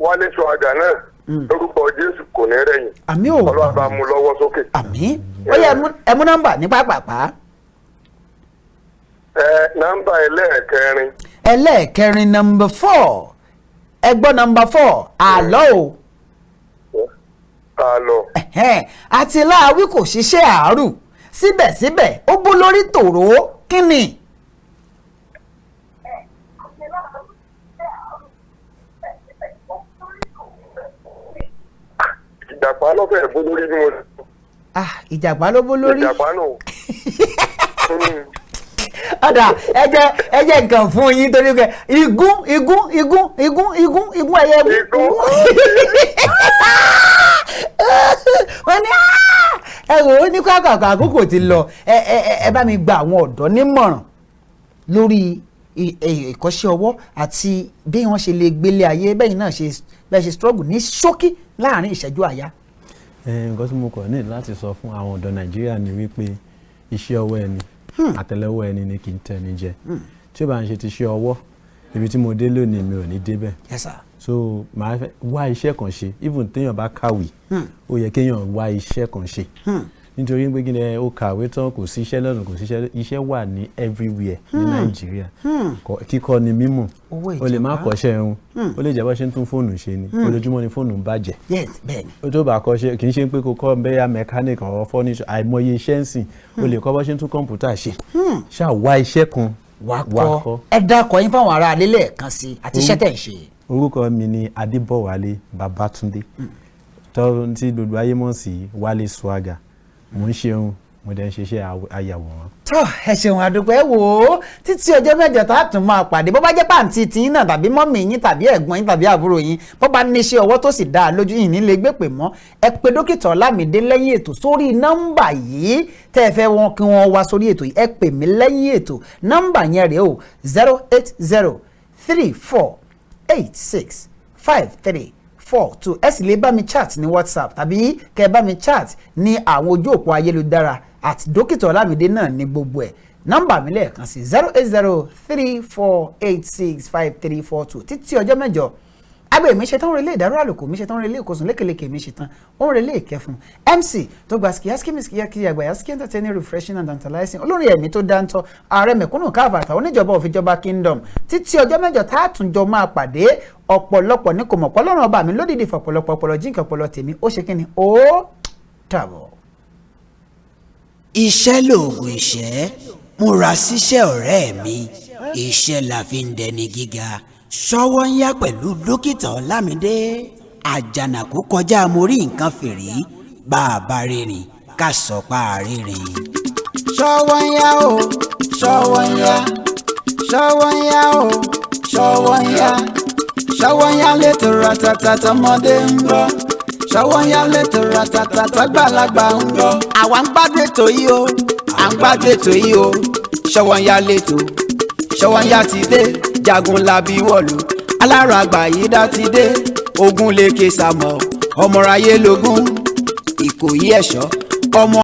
Wálé Swaga náà lórúkọ Jésù kò ní rẹ̀yìn. àmì ò Ọlọ́run bá mú lọ́wọ́ sókè. àmì ó yẹ ẹ mú nọ́mbà ní pápápá. nọ́mbà ẹlẹ́ẹ̀kẹrin. ẹlẹ́ẹ̀kẹrin number 4 ẹ gbọ́ number 4 àlọ́ o. àlọ́. àti láàwí kò ṣiṣẹ́ àárù síbẹ̀síbẹ̀ ó bó lórí tòró kí ni. ìjàpá ló fẹ́ bó lórí bí mo. ìjàpá ló bó lórí. ìjàpá nù. ọ̀dà ẹjẹ́ nǹkan fún yín torí pé igún ẹyẹ igún. wọ́n ní kàkà àkókò ti lọ ẹ bá mi gba àwọn ọ̀dọ́ nímọ̀ràn lórí ìkọ́ṣẹ́ ọwọ́ àti bí wọ́n ṣe lè gbélé ayé bẹ́yìn náà bẹ́ẹ̀ ṣe struggle ní ṣókí láàrin ìṣẹ́jú àyá. nǹkan tí mo kàn ní láti sọ fún àwọn ọ̀dọ́ Nàìjíríà ni wípé iṣẹ́ ọwọ́ ẹni àtẹ́lẹwọ́ ẹni ni kì í tẹ́ni jẹ tí ó bá ń ṣe ti ṣe ọwọ́ ibi tí mo dé lónìí mi ò ní débẹ̀. Yes sir. So màá fẹ́ wá iṣẹ́ kan ṣe even téèyàn bá kàwé ó yẹ kéèyàn wá iṣẹ́ kan ṣe nítorí pé kí ni ó kàwé tán kò sí iṣẹ́ lọ́nà kò sí iṣẹ́ wà ní everywhere ní Nàìjíríà kíkọ́ ni mímọ̀ o lè má kọ́ṣẹ́ irun ó lè jẹ́ bó ṣe ń tún fóònù ṣe ni ojoojúmọ́ ni fóònù ń bàjẹ́ ó tó bá kọ́ṣẹ́ kì í ṣe pé kò kọ́ bẹ́yà mechanic or furniture àìmọye iṣẹ́ ń sìn o lè kọ́ bó ṣe ń tún kọ̀ǹpútà ṣe ṣáà wá iṣẹ́ kan wá kọ́. Ẹ dákọ̀ yín fáwọn ará alẹ́ lẹ́ẹ̀kan sí àti iṣẹ́ tẹ̀ ń ṣe. Orúkọ mi ni Adébọ̀wálé Babátúndé tí gbogbo ayé mọ̀ sí Wálé Swagger mo ń ṣeun mo dẹ̀ ń ṣiṣẹ́ ayàwòrán. tó ẹ ṣeun àdúpẹ́ wò ó títí ọjọ́ mẹ́jọ tá a tún máa pàdé bó bá jẹ́ pàǹtí tiyín náà tàbí mọ́mì yín tàbí ẹ̀gbọ́n yín tàbí àbúrò yín bó bá ní iṣẹ́ ọwọ́ tó sì dáa lójú yìí nílé gbé pè mọ́ ẹ pè dókítà Ọlámídé lẹ́yìn ètò sórí nọ́mbà yìí tẹ́ ẹ fẹ́ wọn kí wọ́n wá sórí ètò yìí ẹ pè mí lẹ́yìn ètò nọ́mbà yẹn rèé o 08034865342 ẹ sì lè bá mi chat ní WhatsApp tàbí kẹ́ bá mi chat ní àwọn ojú òpó ayélujára àti dókítà Ọlámídé náà ní gbogbo ẹ̀ nọ́mbà mi lẹ́ẹ̀kan sí 08034865342 títí ọjọ́ mẹ́jọ agbè mi ṣetán relé ìdárò àlòkù mi ṣetán relé ìkòsùn lékeleke mi ṣetán òun relé ìkẹfun MC tó gba skiyaski àgbà yaski entertaining refreshing and tantalizing olórin ẹ̀mí tó dáńtọ́ ààrẹ mẹ̀kúnnù káàbàtà oníjọba òfìjọba kingdom títí ọjọ́ mẹ́jọ tá a tún jọ máa pàdé ọ̀pọ̀lọpọ̀ ní kò mọ̀ pọ́lọ́run ọba mi lódìdí fọ̀pọ̀lọpọ̀ ọpọlọ jíǹkà ọpọlọ tèmi ó ṣe kíni ó dàbọ̀. iṣẹ́ lòògùn ìṣẹ́ múra síṣẹ́ ọ̀rẹ́ mi iṣẹ́ la fi ń dẹni gíga Sówónyá pẹ̀lú dókítà Ọlámídé àjànàkú kọjá mo rí nǹkan fìrí bá a bá rìnrìn ká sọ pa àrìnrìn. Sówónyá o Sówónyá Sówónyá o Sówónyá Sówónyá létò ratata tọmọdé ń gbọ́ Sówónyá létò ratata tọgbàlagbà ń gbọ́. àwa ń gbádùn ètò yìí o à ń gbádùn ètò yìí o Sówónyá létò Sówónyá ti dé jagun labi wọ̀lú alára àgbàyídá ti dé ogun lè ké sàmọ́ ọmọ ráyé lógún Ìkòyí ẹ̀ṣọ́ ọmọ.